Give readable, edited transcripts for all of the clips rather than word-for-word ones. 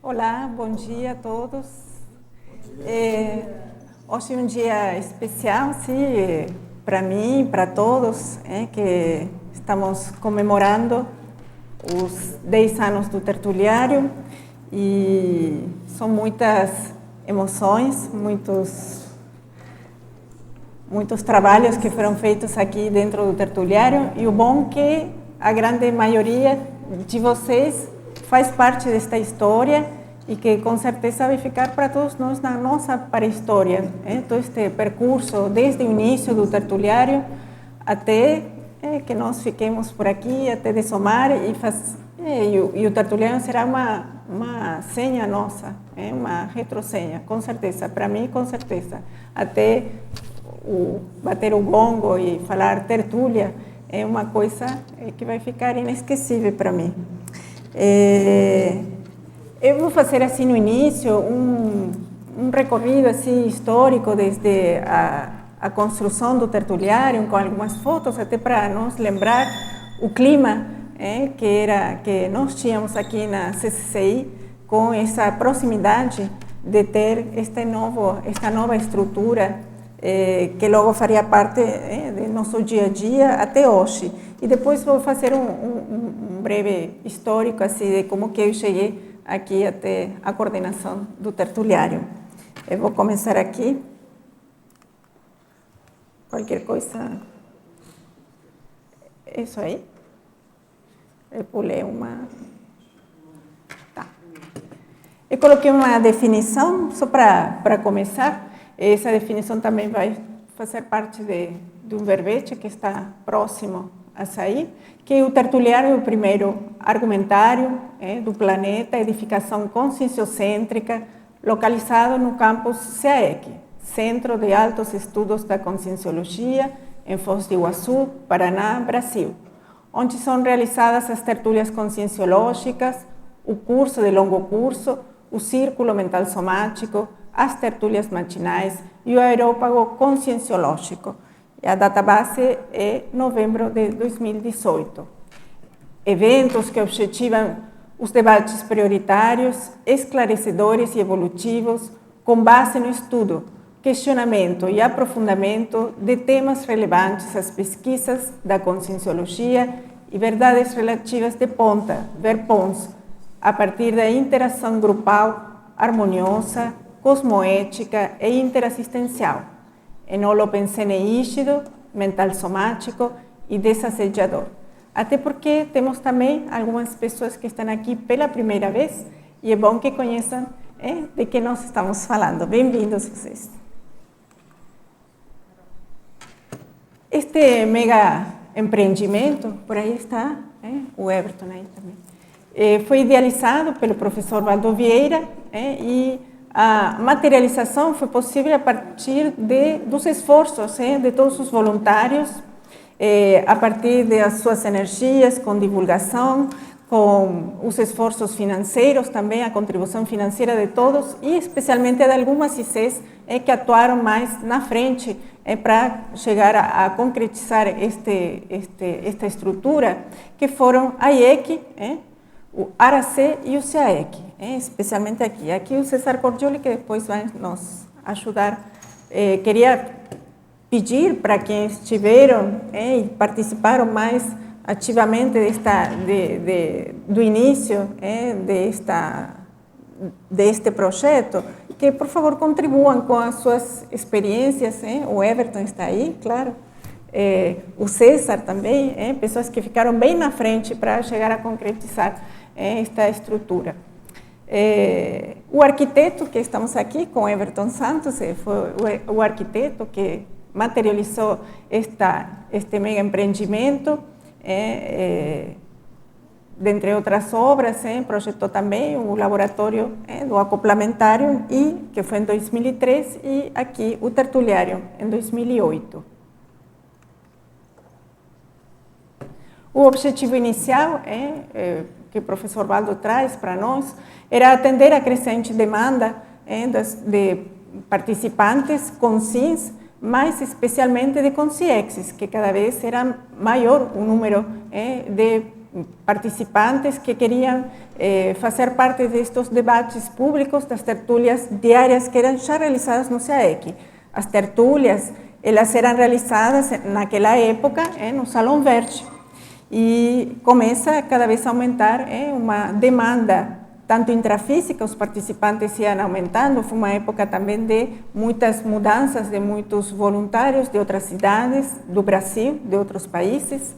Olá, bom dia a todos. Hoje é um dia especial, sim, para mim, para todos, que estamos comemorando os 10 anos do Tertuliário e são muitas emoções, muitos trabalhos que foram feitos aqui dentro do Tertuliário e o bom é que a grande maioria de vocês faz parte desta história e que com certeza vai ficar para todos nós na nossa pré-história. Todo este percurso, desde o início do Tertuliário até que nós fiquemos por aqui, até de somar e o Tertuliário será uma senha nossa, uma retrosenha, com certeza, para mim com certeza. Até bater o gongo e falar tertúlia é uma coisa que vai ficar inesquecível para mim. Eu vou fazer assim no início um recorrido assim histórico desde a construção do Tertuliário, com algumas fotos até para nos lembrar o clima que nós tínhamos aqui na CCCI, com essa proximidade de ter esta nova estrutura que logo faria parte do nosso dia a dia até hoje. E depois vou fazer um breve histórico assim, de como que eu cheguei aqui até a coordenação do Tertuliário. Eu vou começar aqui. Qualquer coisa. Isso aí. Eu pulei uma. Tá. Eu coloquei uma definição, só para começar. Essa definição também vai fazer parte de um verbete que está próximo a sair, que o Tertuliário é o primeiro argumentário do planeta, edificação conscienciocêntrica, localizado no campus CAEC, Centro de Altos Estudos da Conscienciologia, em Foz do Iguaçu, Paraná, Brasil, onde são realizadas as tertúlias conscienciológicas, o curso de longo curso, o círculo mental somático, as tertúlias matinais e o aerópago conscienciológico. E a database é novembro de 2018. Eventos que objetivam os debates prioritários, esclarecedores e evolutivos, com base no estudo, questionamento e aprofundamento de temas relevantes às pesquisas da conscienciologia e verdades relativas de ponta, verpons, a partir da interação grupal, harmoniosa, cosmoética e interassistencial, em holopenseneístido, mental somático e desassediador. Até porque temos também algumas pessoas que estão aqui pela primeira vez e é bom que conheçam de que nós estamos falando. Bem-vindos vocês. Este mega empreendimento, por aí está, o Everton aí também, foi idealizado pelo professor Valdo Vieira e a materialização foi possível a partir dos esforços de todos os voluntários, a partir das suas energias, com divulgação, com os esforços financeiros também, a contribuição financeira de todos e especialmente de algumas ICs que atuaram mais na frente para chegar a concretizar esta estrutura, que foram a IEC, o ARAC e o CAEC, especialmente aqui. Aqui o César Cordioli, que depois vai nos ajudar. Queria pedir para quem estiveram e participaram mais ativamente do início deste projeto, que, por favor, contribuam com as suas experiências. O Everton está aí, claro. O César também, pessoas que ficaram bem na frente para chegar a concretizar esta estrutura. O arquiteto que estamos aqui com Everton Santos, foi o arquiteto que materializou este mega empreendimento, dentre outras obras, projetou também o laboratório do acoplamentário, que foi em 2003, e aqui o Tertuliário, em 2008. O objetivo inicial, que o professor Valdo traz para nós, era atender a crescente demanda de participantes conscientes, mas especialmente de consciexes, que cada vez era maior o número participantes que queriam fazer parte destes debates públicos, das tertúlias diárias que eram já realizadas no SEAEC. As tertúlias, elas eram realizadas naquela época no Salão Verde, e começa cada vez a aumentar uma demanda, tanto intrafísica, os participantes iam aumentando, foi uma época também de muitas mudanças, de muitos voluntários de outras cidades, do Brasil, de outros países,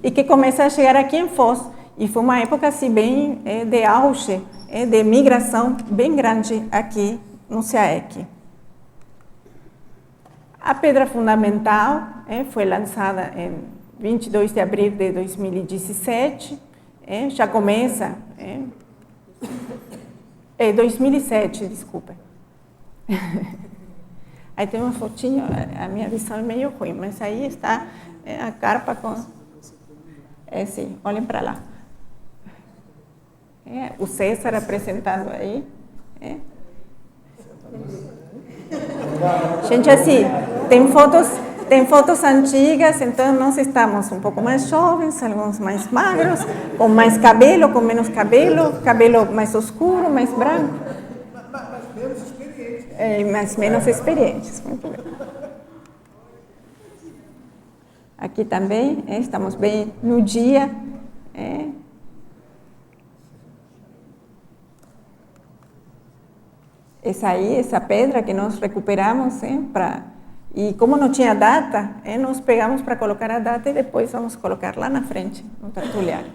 e que começa a chegar aqui em Foz, e foi uma época assim bem de auge, de migração bem grande aqui no SEAEC. A pedra fundamental foi lançada em 22 de abril de 2017, já começa, 2007, desculpa. Aí tem uma fotinho, a minha visão é meio ruim, mas aí está a carpa com... sim, olhem para lá. O César apresentando aí. Gente, assim, tem fotos antigas, então nós estamos um pouco mais jovens, alguns mais magros, com mais cabelo, com menos cabelo, cabelo mais escuro, mais branco. Mas menos experientes. Muito bem. Aqui também, estamos bem no dia. Essa pedra que nós recuperamos, e como não tinha data, nós pegamos para colocar a data e depois vamos colocar lá na frente, no tertuliário.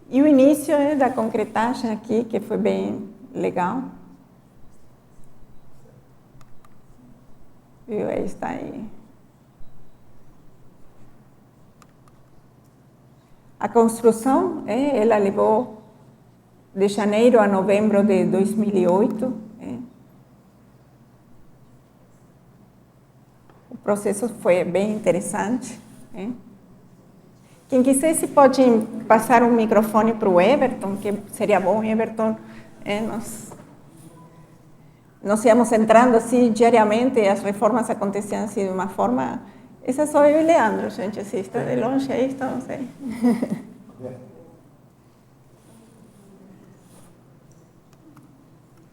E o início da concretagem aqui, que foi bem legal. Viu? Aí está aí. A construção, ela levou de janeiro a novembro de 2008. O processo foi bem interessante. Quem quisesse pode passar um microfone para o Everton, que seria bom, Everton. Nós íamos entrando assim diariamente, as reformas aconteciam assim de uma forma... Essa sou eu e Leandro, gente, assim, está de longe aí, estamos aí.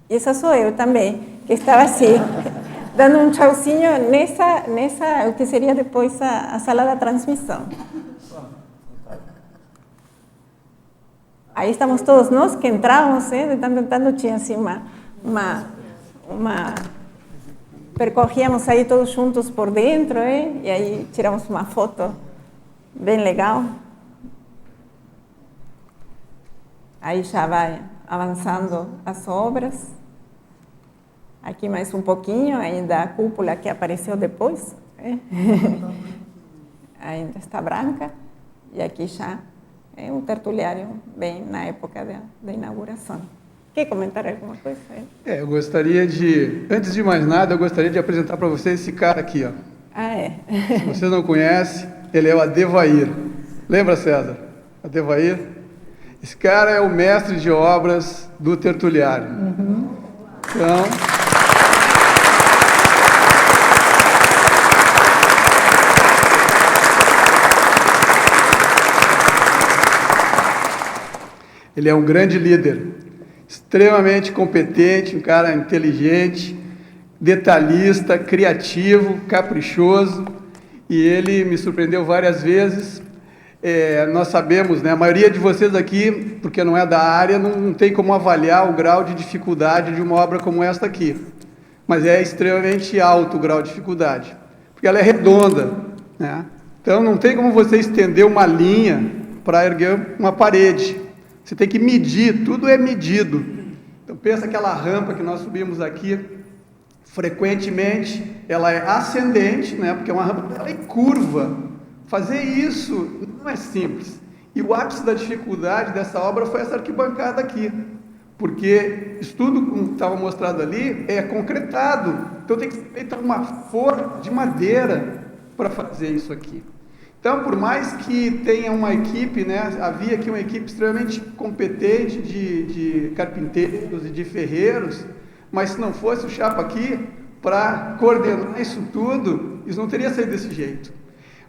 E essa sou eu também, que estava assim, dando um tchauzinho nessa o que seria depois a sala da transmissão. Aí estamos todos nós que entramos, de tanto em tanto tinha assim percorríamos aí todos juntos por dentro, e aí tiramos uma foto bem legal. Aí já vai avançando as obras. Aqui mais um pouquinho, ainda a cúpula que apareceu depois. Ainda está branca. E aqui já um tertuliário bem na época da inauguração. Quer comentar alguma coisa? Eu gostaria de, antes de mais nada, eu gostaria de apresentar para vocês esse cara aqui, ó. Se você não conhece, ele é o Adevair. Lembra, César? Adevair? Esse cara é o mestre de obras do tertuliário. Então... ele é um grande líder, extremamente competente, um cara inteligente, detalhista, criativo, caprichoso, e ele me surpreendeu várias vezes. Nós sabemos, né, a maioria de vocês aqui, porque não é da área, não tem como avaliar o grau de dificuldade de uma obra como esta aqui, mas é extremamente alto o grau de dificuldade, porque ela é redonda, né? Então não tem como você estender uma linha para erguer uma parede. Você tem que medir, tudo é medido. Então pensa aquela rampa que nós subimos aqui, frequentemente ela é ascendente, né, porque é uma rampa ela é curva. Fazer isso não é simples. E o ápice da dificuldade dessa obra foi essa arquibancada aqui, porque isso tudo, como estava mostrado ali, é concretado. Então tem que ser feita uma forma de madeira para fazer isso aqui. Então, por mais que tenha uma equipe, né, havia aqui uma equipe extremamente competente de carpinteiros e de ferreiros, mas se não fosse o Chapa aqui para coordenar isso tudo, isso não teria saído desse jeito.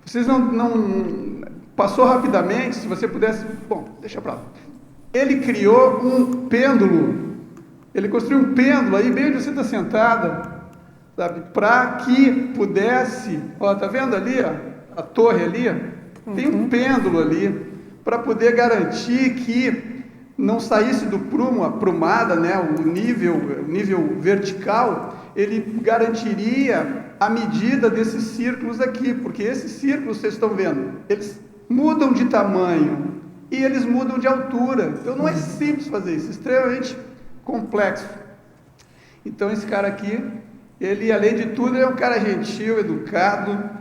Vocês não passou rapidamente, se você pudesse... Bom, deixa para lá. Ele criou um pêndulo. Ele construiu um pêndulo aí, bem onde você está sentada, sabe? Para que pudesse... Ó, tá vendo ali, ó, a torre ali? Ó? Tem um pêndulo ali, para poder garantir que não saísse do prumo, a prumada, né? O nível vertical, ele garantiria a medida desses círculos aqui, porque esses círculos, vocês estão vendo, eles mudam de tamanho e eles mudam de altura. Então não é simples fazer isso, é extremamente complexo. Então esse cara aqui, ele além de tudo é um cara gentil, educado,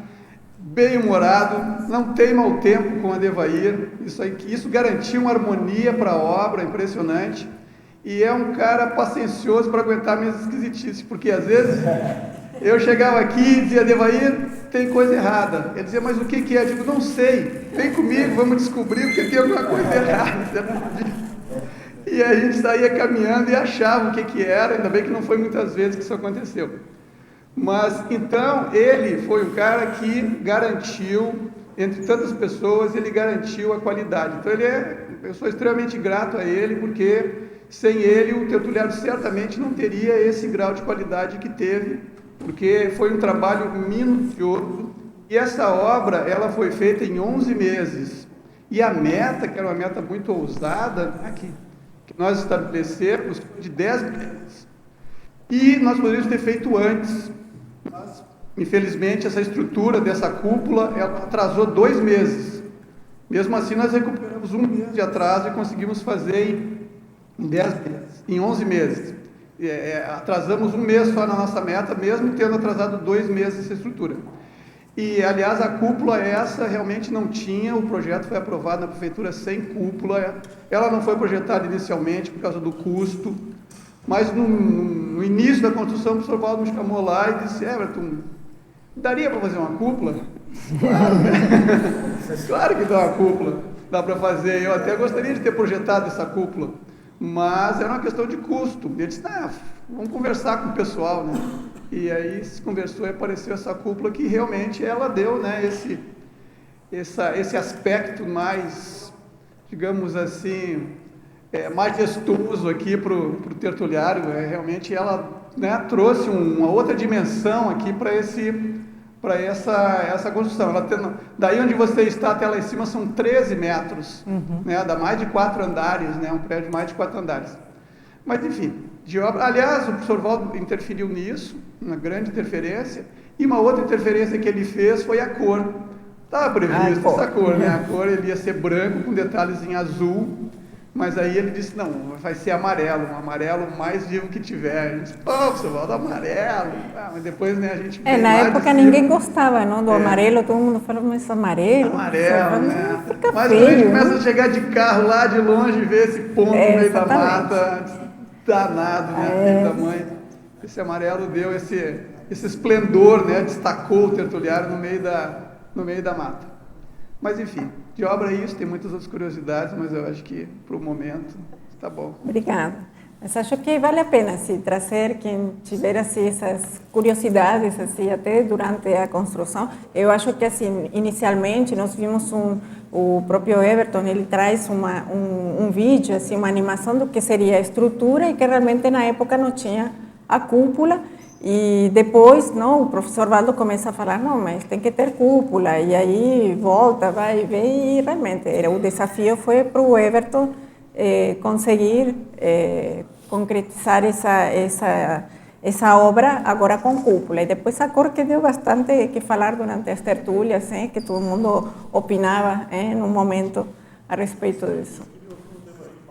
bem-humorado, não teima o tempo com a Adevair. Isso garantiu uma harmonia para a obra impressionante. E é um cara paciencioso para aguentar minhas esquisitices, porque às vezes eu chegava aqui e dizia: Adevair, tem coisa errada. Ele dizia: mas o que é? Eu digo: não sei, vem comigo, vamos descobrir porque tem alguma coisa errada. E a gente saía caminhando e achava o que era, ainda bem que não foi muitas vezes que isso aconteceu. Mas então ele foi um cara que garantiu, entre tantas pessoas, ele garantiu a qualidade. Então eu sou extremamente grato a ele, porque sem ele o Tertuliário certamente não teria esse grau de qualidade que teve, porque foi um trabalho minucioso, e essa obra ela foi feita em 11 meses. E a meta, que era uma meta muito ousada, aqui, que nós estabelecemos, foi de 10 meses. E nós poderíamos ter feito antes, mas infelizmente essa estrutura dessa cúpula ela atrasou 2 meses. Mesmo assim nós recuperamos 1 mês de atraso e conseguimos fazer em 10 meses, em 11 meses. Atrasamos 1 mês só na nossa meta, mesmo tendo atrasado 2 meses essa estrutura. E, aliás, a cúpula essa realmente não tinha, o projeto foi aprovado na prefeitura sem cúpula, ela não foi projetada inicialmente por causa do custo, mas no início da construção o professor Valdo me chamou lá e disse: Everton, daria para fazer uma cúpula? Claro, né? Claro que dá uma cúpula, dá para fazer. Eu até gostaria de ter projetado essa cúpula, mas era uma questão de custo. Ele disse: vamos conversar com o pessoal, né? E aí se conversou e apareceu essa cúpula que realmente ela deu, né, esse aspecto mais, digamos assim, majestoso aqui para o Tertuliário. Realmente ela, né, trouxe uma outra dimensão aqui para essa construção. Daí onde você está até lá em cima são 13 metros, né, dá mais de 4 andares, né, um prédio de mais de 4 andares. Mas enfim, de obra. Aliás, o professor Valdo interferiu nisso, uma grande interferência, e uma outra interferência que ele fez foi a cor. Estava previsto essa cor, né? A cor ele ia ser branco com detalhes em azul, mas aí ele disse: não, vai ser amarelo, um amarelo mais vivo que tiver. A gente disse: professor Valdo, amarelo. Mas depois, né, a gente... na época ninguém gostava, não, do amarelo, todo mundo falava: mas amarelo, né? Mas feio, quando a gente começa a chegar de carro lá de longe e ver esse ponto no meio da mata, danado, né? Aquele tamanho. Esse amarelo deu esse esplendor, né? Destacou o Tertuliário no meio da mata. Mas enfim, de obra é isso, tem muitas outras curiosidades, mas eu acho que para o momento está bom. Obrigada. Mas acho que vale a pena assim, trazer quem tiver assim, essas curiosidades assim, até durante a construção. Eu acho que assim, inicialmente nós vimos o próprio Everton, ele traz um vídeo, assim, uma animação do que seria a estrutura e que realmente na época não tinha a cúpula. E depois, não, o professor Valdo começa a falar: não, mas tem que ter cúpula. E aí volta, vai ver, e realmente o desafio foi para o Everton conseguir concretizar essa obra agora com cúpula. E depois a cor, que deu bastante que falar durante as tertúlias, que todo mundo opinava no momento a respeito disso.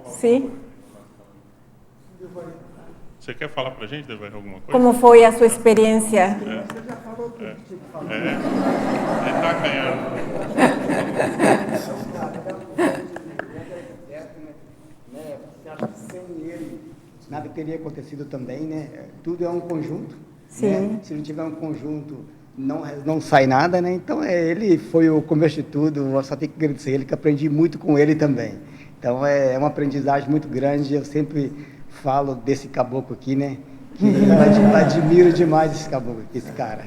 Sim? Você quer falar para a gente, Adevair, alguma coisa? Como foi a sua experiência? Você já falou tudo. Ele está ganhando. Você acha que sem ele nada teria acontecido também, né? Tudo é um conjunto. Sim. Né? Se não tiver um conjunto, não sai nada, né? Então, ele foi o começo de tudo. Eu só tenho que agradecer ele, que aprendi muito com ele também. Então, é uma aprendizagem muito grande. Eu sempre falo desse caboclo aqui, né? que eu admiro demais esse caboclo, esse cara.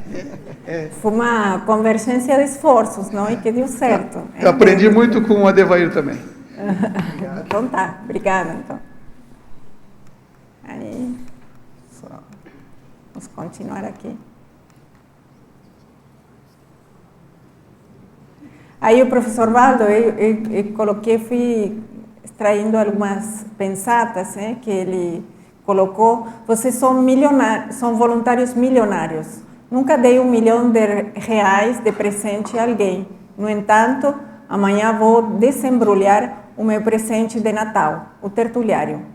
Foi uma convergência de esforços, não? E que deu certo. Eu aprendi muito com o Adevair também. Então tá, obrigada então. Aí, vamos continuar aqui. Aí o professor Valdo, eu coloquei, fui extraindo algumas pensatas, que ele colocou. Vocês são milionários, são voluntários milionários. Nunca dei R$1 milhão de presente a alguém. No entanto, amanhã vou desembrulhar o meu presente de Natal, o tertuliário.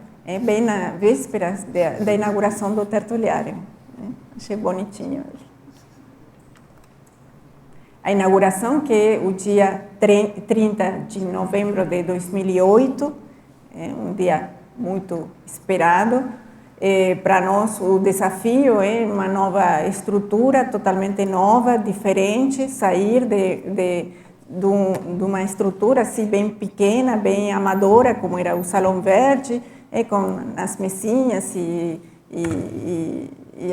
Bem na véspera da inauguração do tertuliário. Achei bonitinho. A inauguração, que é o dia 30 de novembro de 2008, um dia muito esperado. Para nós, o desafio é uma nova estrutura, totalmente nova, diferente, sair de uma estrutura assim, bem pequena, bem amadora, como era o Salão Verde, com as mesinhas e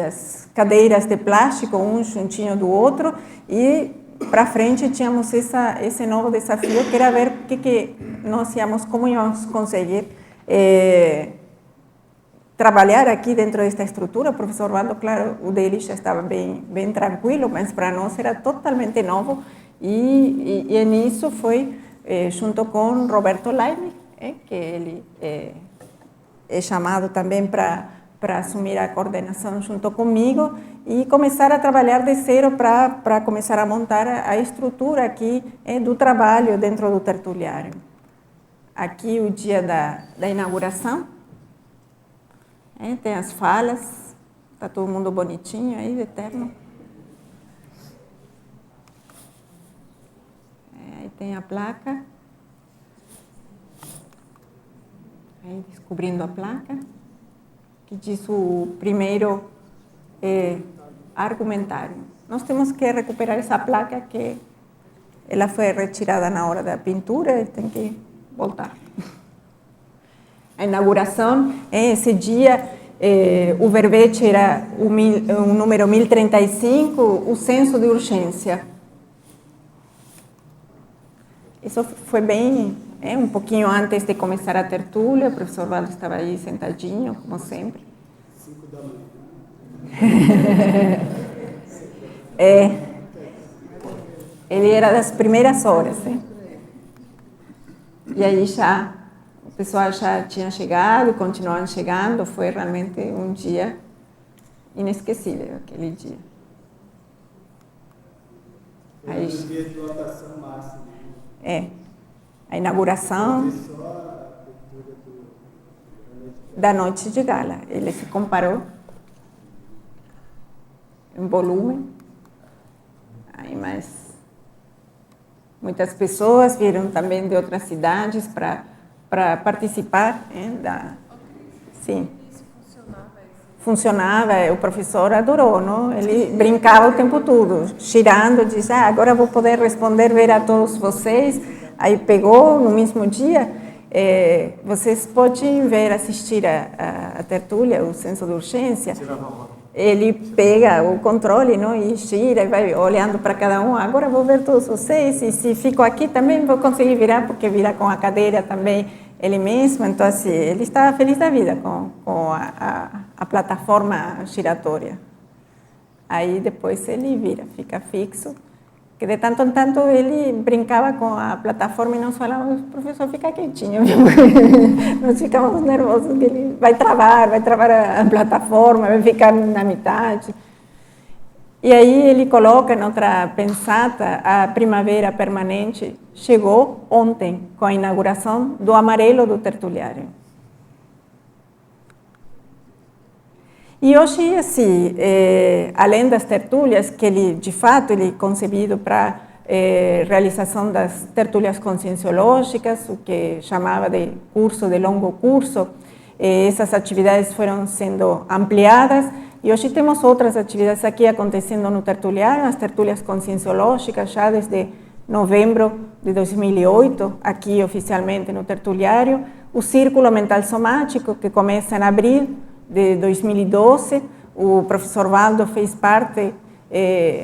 as cadeiras de plástico, um juntinho do outro, e para frente tínhamos esse novo desafio, que era ver como íamos conseguir trabalhar aqui dentro desta estrutura. O professor Valdo, claro, o dele já estava bem tranquilo, mas para nós era totalmente novo, e nisso foi junto com Roberto Laime, que ele é chamado também para assumir a coordenação junto comigo, e começar a trabalhar de zero para começar a montar a estrutura aqui do trabalho dentro do tertuliário. Aqui o dia da inauguração, tem as falas, está todo mundo bonitinho aí, de terno. Aí tem a placa, aí descobrindo a placa, que diz o primeiro argumentário. Nós temos que recuperar essa placa, que ela foi retirada na hora da pintura, e tem que voltar. A inauguração, esse dia, o verbete era o número 1035, o censo de urgência. Isso foi bem, um pouquinho antes de começar a tertúlia. O professor Valdo estava aí sentadinho, como sempre. 5 da manhã. Ele era das primeiras horas. E aí o pessoal já tinha chegado, continuavam chegando. Foi realmente um dia inesquecível, aquele dia. Aí, um dia de lotação máxima. A inauguração da noite de gala. Ele se comparou em volume, mas muitas pessoas vieram também de outras cidades para participar Sim. Funcionava, o professor adorou, não? Ele brincava o tempo todo, girando, disse, agora vou poder responder, ver a todos vocês. Aí pegou no mesmo dia, vocês podem assistir a tertúlia, o censo de urgência. Ele pega o controle, não? E gira, e vai olhando para cada um. Agora vou ver todos vocês, e se fico aqui também vou conseguir virar, porque vira com a cadeira também ele mesmo. Então, assim, ele estava feliz da vida com a plataforma giratória. Aí depois ele vira, fica fixo, que de tanto em tanto ele brincava com a plataforma e nós falávamos, professor, fica quietinho, nós ficávamos nervosos, que ele vai travar a plataforma, vai ficar na metade. E aí ele coloca em outra pensata, a primavera permanente chegou ontem, com a inauguração do amarelo do tertuliário. E hoje, assim, além das tertúlias, que ele, de fato, ele é concebido para realização das tertúlias conscienciológicas, o que chamava de curso de longo curso, essas atividades foram sendo ampliadas, e hoje temos outras atividades aqui acontecendo no tertuliário, as tertúlias conscienciológicas, já desde novembro de 2008, aqui oficialmente no tertuliário, o Círculo Mental Somático, que começa em abril de 2012, o professor Waldo fez parte,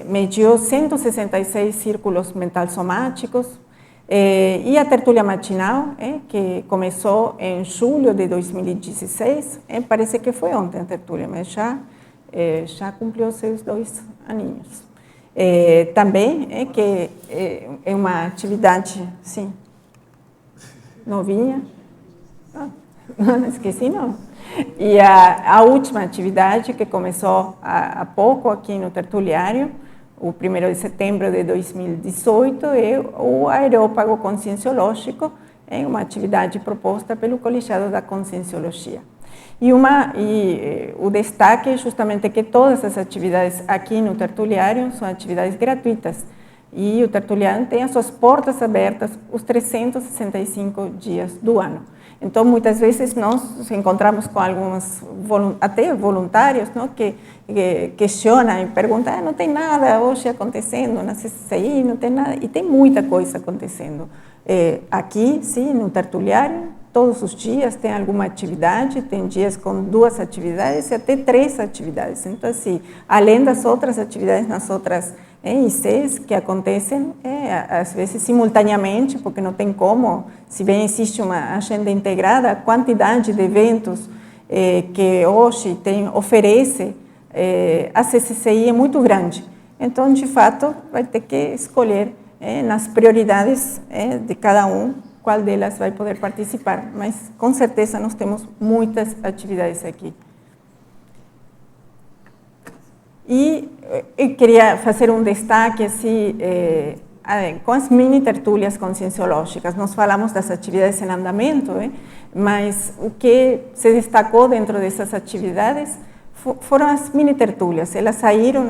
mediu 166 círculos mental-somáticos, e a tertúlia matinal, que começou em julho de 2016, parece que foi ontem a tertúlia, mas já cumpriu seus 2 aninhos. Também que é uma atividade, sim, novinha, não esqueci não. E a última atividade que começou há pouco aqui no Tertuliário, o 1º de setembro de 2018, é o Aerópago Conscienciológico, uma atividade proposta pelo Colegiado da Conscienciologia. E o destaque é justamente que todas as atividades aqui no Tertuliário são atividades gratuitas. E o Tertuliário tem as suas portas abertas os 365 dias do ano. Então, muitas vezes, nós nos encontramos com alguns, até voluntários, não, que questionam e perguntam, não tem nada hoje acontecendo na CCCI, não tem nada, e tem muita coisa acontecendo. Aqui, sim, no Tertuliário, todos os dias tem alguma atividade, tem dias com 2 atividades e até 3 atividades. Então, assim, além das outras atividades nas outras ICs que acontecem, às vezes simultaneamente, porque não tem como, se bem existe uma agenda integrada, a quantidade de eventos que hoje oferece a CCCI é muito grande. Então, de fato, vai ter que escolher nas prioridades de cada qual delas vai poder participar, mas com certeza nós temos muitas atividades aqui. E eu queria fazer um destaque assim, com as mini tertúlias conscienciológicas. Nós falamos das atividades em andamento, mas o que se destacou dentro dessas atividades foram as mini tertúlias. Elas saíram,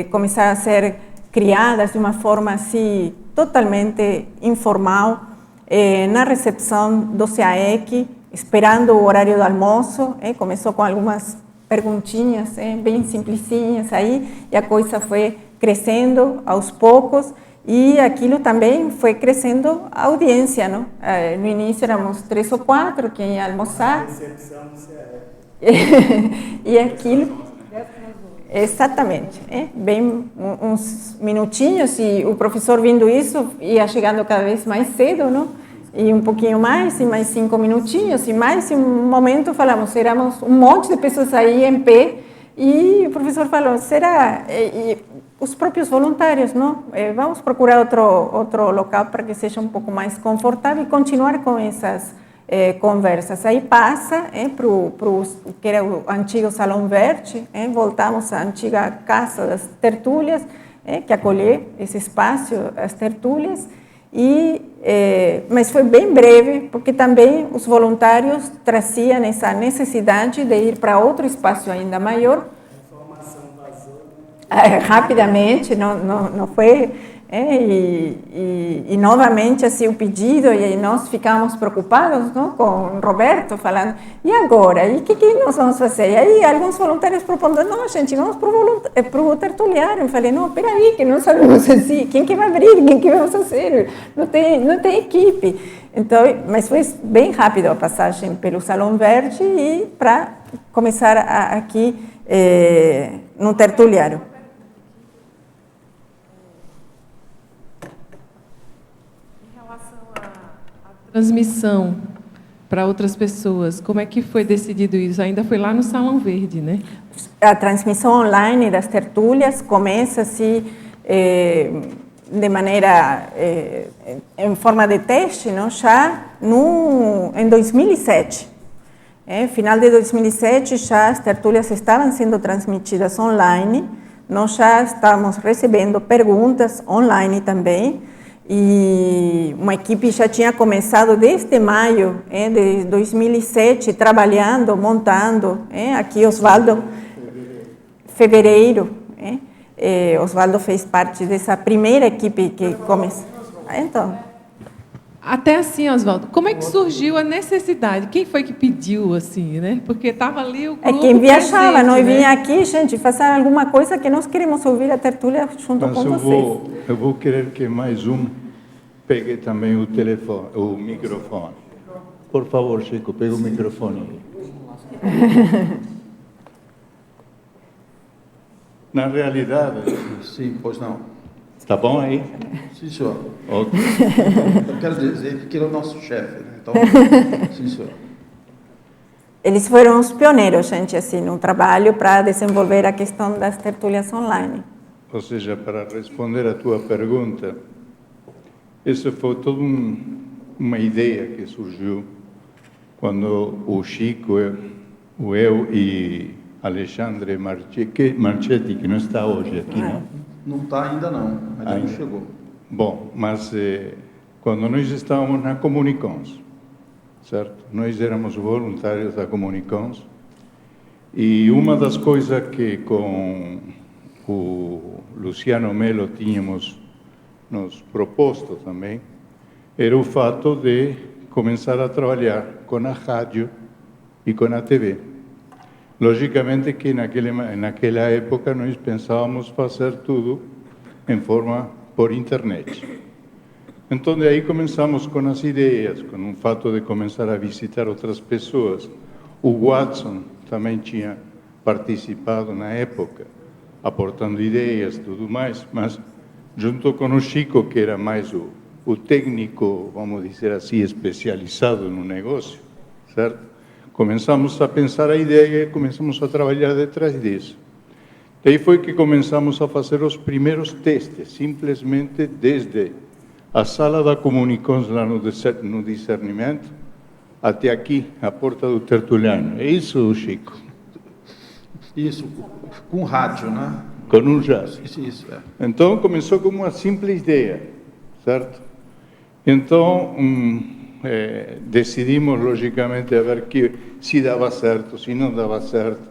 começaram a ser criadas de uma forma assim, totalmente informal, na recepção do CAEC, esperando o horário do almoço. Começou com algumas perguntinhas bem simplicinhas aí, e a coisa foi crescendo aos poucos, e aquilo também foi crescendo a audiência, não? No início éramos 3 ou 4, quem ia almoçar. E aquilo... Exatamente, bem uns minutinhos, e o professor vendo isso ia chegando cada vez mais cedo, não? E um pouquinho mais, e mais 5 minutinhos, e mais, em um momento falamos, éramos um monte de pessoas aí em pé, e o professor falou, será, e os próprios voluntários, não? Vamos procurar outro local para que seja um pouco mais confortável e continuar com essas conversas. Aí passa para o que era o antigo Salão Verde, voltamos à antiga Casa das Tertúlias, que acolheu esse espaço, as tertúlias, mas foi bem breve, porque também os voluntários traziam essa necessidade de ir para outro espaço ainda maior. A informação vazou. Rapidamente, não foi... E novamente assim o pedido, e nós ficamos preocupados, não, com o Roberto, falando, e agora? E o que nós vamos fazer? E aí alguns voluntários propondo, não, gente, vamos para o tertuliário. Eu falei, não, peraí, que não sabemos assim, quem que vai abrir, quem que vamos fazer? Não tem equipe. Então, mas foi bem rápido a passagem pelo Salão Verde e para começar aqui no tertuliário. Transmissão para outras pessoas, como é que foi decidido isso? Ainda foi lá no Salão Verde, né? A transmissão online das tertúlias começa-se de maneira, em forma de teste, não? Já em 2007. Final de 2007, já as tertúlias estavam sendo transmitidas online, nós já estávamos recebendo perguntas online também, e uma equipe já tinha começado desde maio de 2007, trabalhando, montando, aqui Osvaldo, fevereiro, Osvaldo fez parte dessa primeira equipe que começou. Então, até assim, Osvaldo, como é que surgiu a necessidade? Quem foi que pediu, assim, né? Porque estava ali o grupo quem viajava, presente, nós né? vinha aqui, gente, fazer alguma coisa que nós queremos ouvir a tertúlia junto com vocês. Eu vou querer que mais pegue também o telefone, o microfone. Por favor, Chico, pega o microfone. Na realidade, Sim, pois não. tá bom aí? Sim, senhor. Ok. Eu quero dizer que ele é o nosso chefe, né? Então, sim, senhor. Eles foram os pioneiros, gente, assim, no trabalho para desenvolver a questão das tertúlias online. Ou seja, para responder à tua pergunta, isso foi toda uma ideia que surgiu quando o Chico, eu e Alexandre Marchetti, que não está hoje aqui, não? Não está ainda não, ainda não chegou. Bom, mas quando nós estávamos na Comunicons, certo? Nós éramos voluntários da Comunicons e uma das coisas que com o Luciano Melo tínhamos nos proposto também era o fato de começar a trabalhar com a rádio e com a TV. Logicamente que naquela época nós pensávamos fazer tudo em forma por internet. Então, de aí começamos com as ideias, com o fato de começar a visitar outras pessoas. O Watson também tinha participado na época, aportando ideias e tudo mais, mas junto com o Chico, que era mais o técnico, vamos dizer assim, especializado no negócio, certo? Começamos a pensar a ideia e começamos a trabalhar detrás disso. Daí foi que começamos a fazer os primeiros testes, simplesmente desde a sala da Comunicons lá no discernimento até aqui, a porta do Tertuliano. É isso, Chico? Isso, com rádio, né? Com um jazz. Isso, é. Então, começou como uma simples ideia, certo? Então, decidimos, logicamente, a ver se dava certo, se não dava certo.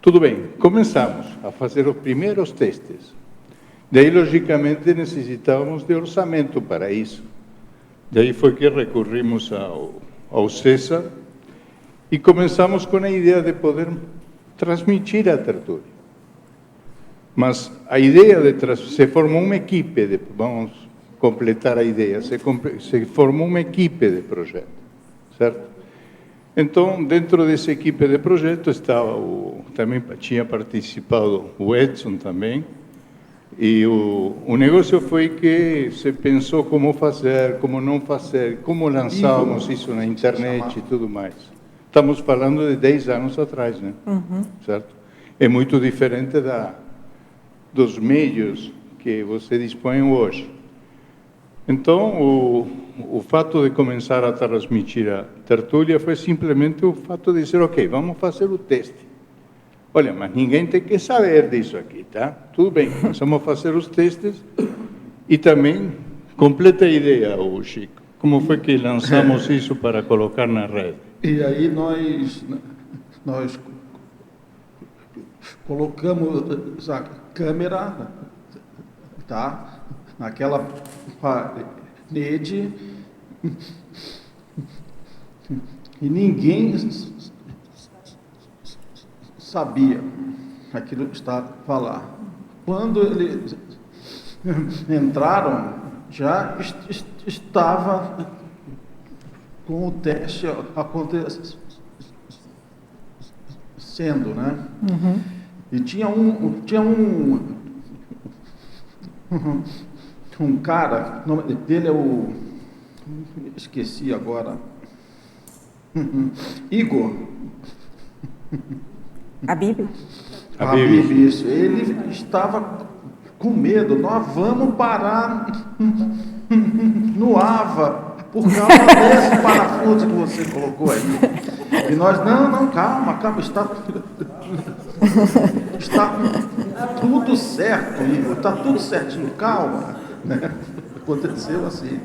Tudo bem, começamos a fazer os primeiros testes. Daí, logicamente, necessitávamos de orçamento para isso. Daí foi que recorrimos ao César e começamos com a ideia de poder transmitir a tertúlia. Mas a ideia se formou uma equipe, vamos completar a ideia, se formou uma equipe de projeto, certo? Então, dentro dessa equipe de projeto estava também tinha participado o Edson também, e o negócio foi que se pensou como fazer, como não fazer, como lançávamos isso na internet e tudo mais. Estamos falando de 10 anos atrás, né? Certo? É muito diferente dos meios que você dispõe hoje. Então, o fato de começar a transmitir a tertúlia foi simplesmente o fato de dizer, ok, vamos fazer o teste. Olha, mas ninguém tem que saber disso aqui, tá? Tudo bem, começamos a fazer os testes e também completa a ideia, Chico. Como foi que lançamos isso para colocar na rede? E aí nós colocamos a câmera, tá? Naquela parede e ninguém sabia aquilo estava lá. Quando eles entraram, já estava com o teste acontecendo, né? E tinha um cara, o nome dele é esqueci agora, Igor. A Bíblia? A Bíblia. Isso. Ele estava com medo. Nós vamos parar no AVA por causa desse parafuso que você colocou aí. E nós, não, calma, está tudo certo, Igor, está tudo certinho, calma. Aconteceu assim.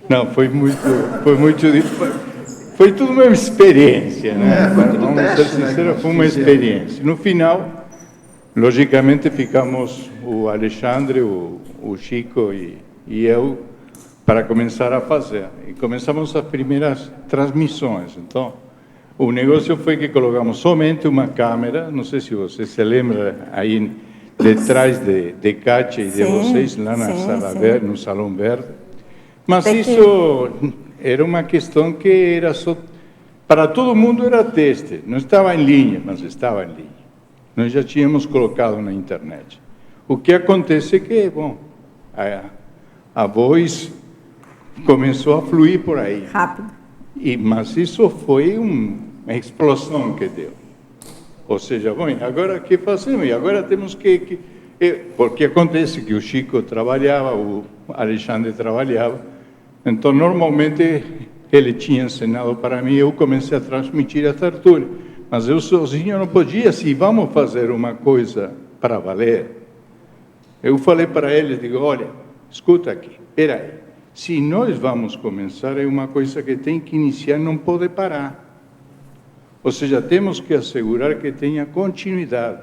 Não, foi tudo uma experiência, né? Foi tudo Vamos teste, ser sinceros, né? foi uma experiência. No final, logicamente, ficamos o Alexandre, o Chico e eu para começar a fazer. E começamos as primeiras transmissões. Então, o negócio foi que colocamos somente uma câmera, não sei se você se lembra, aí detrás de Kátia e de vocês, lá na sala verde, no Salão Verde. Mas isso era uma questão que era só... Para todo mundo era teste, não estava em linha, mas estava em linha. Nós já tínhamos colocado na internet. O que acontece é que, bom, a voz começou a fluir por aí. Rápido. Mas isso foi uma explosão que deu. Ou seja, bom, agora o que fazemos? E agora temos que... Porque acontece que o Chico trabalhava, o Alexandre trabalhava, então normalmente ele tinha ensinado para mim, eu comecei a transmitir a tertúlia. Mas eu sozinho não podia, se vamos fazer uma coisa para valer. Eu falei para ele, digo, olha, escuta aqui, espera aí. Se nós vamos começar, é uma coisa que tem que iniciar, não pode parar. Ou seja, temos que assegurar que tenha continuidade.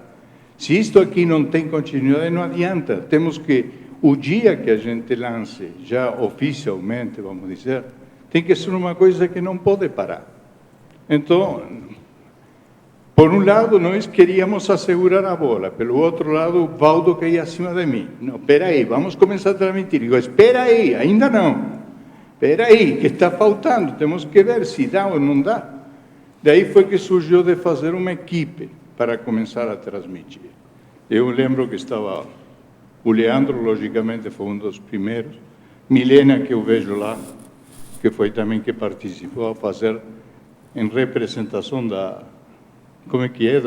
Se isto aqui não tem continuidade, não adianta. Temos que, o dia que a gente lance, já oficialmente, vamos dizer, tem que ser uma coisa que não pode parar. Então, por um lado, nós queríamos assegurar a bola. Pelo outro lado, o Valdo caía acima de mim. Não, espera aí, vamos começar a transmitir. Digo, espera aí, ainda não. Espera aí, que está faltando. Temos que ver se dá ou não dá. Daí foi que surgiu de fazer uma equipe para começar a transmitir. Eu lembro que estava o Leandro, logicamente, foi um dos primeiros. Milena, que eu vejo lá, que foi também que participou a fazer em representação da... Como é que é?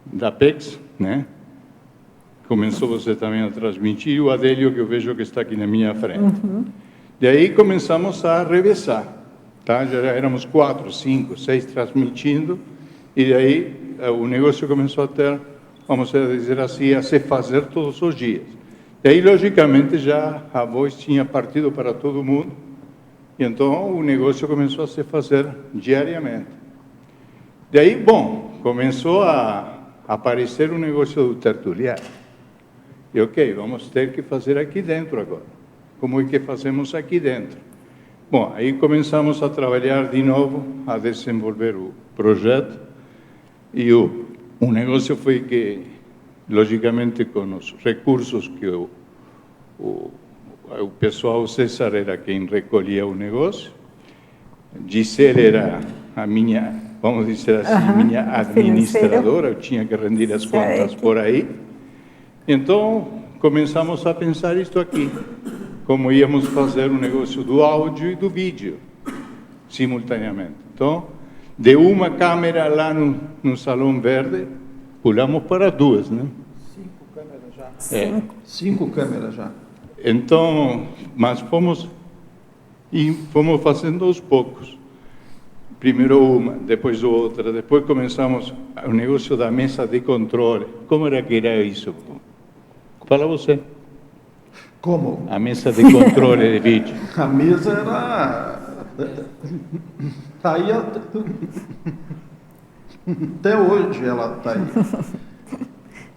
Da PEX, né? Começou você também a transmitir, o Adélio, que eu vejo que está aqui na minha frente. Daí começamos a revezar, tá? Já éramos 4, 5, 6 transmitindo, e daí o negócio começou a ter, vamos dizer assim, a se fazer todos os dias. Daí, logicamente, já a voz tinha partido para todo mundo, e então o negócio começou a se fazer diariamente. Daí, bom, começou a aparecer o negócio do tertuliário. E, ok, vamos ter que fazer aqui dentro agora. Como é que fazemos aqui dentro? Bom, aí começamos a trabalhar de novo, a desenvolver o projeto. E o negócio foi que, logicamente, com os recursos que o pessoal, o César era quem recolhia o negócio, Gisele era a minha, vamos dizer assim, minha administradora, eu tinha que render as contas por aí. Então, começamos a pensar isto aqui, como íamos fazer o negócio do áudio e do vídeo, simultaneamente. Então, de uma câmera lá no Salão Verde, pulamos para 2, né? 5 câmeras já. 5 câmeras já. Então, mas fomos fazendo aos poucos. Primeiro uma, depois outra, depois começamos o negócio da mesa de controle. Como era que era isso? Fala você. Como? A mesa de controle de vídeo. A mesa era... Está aí até hoje, ela está aí.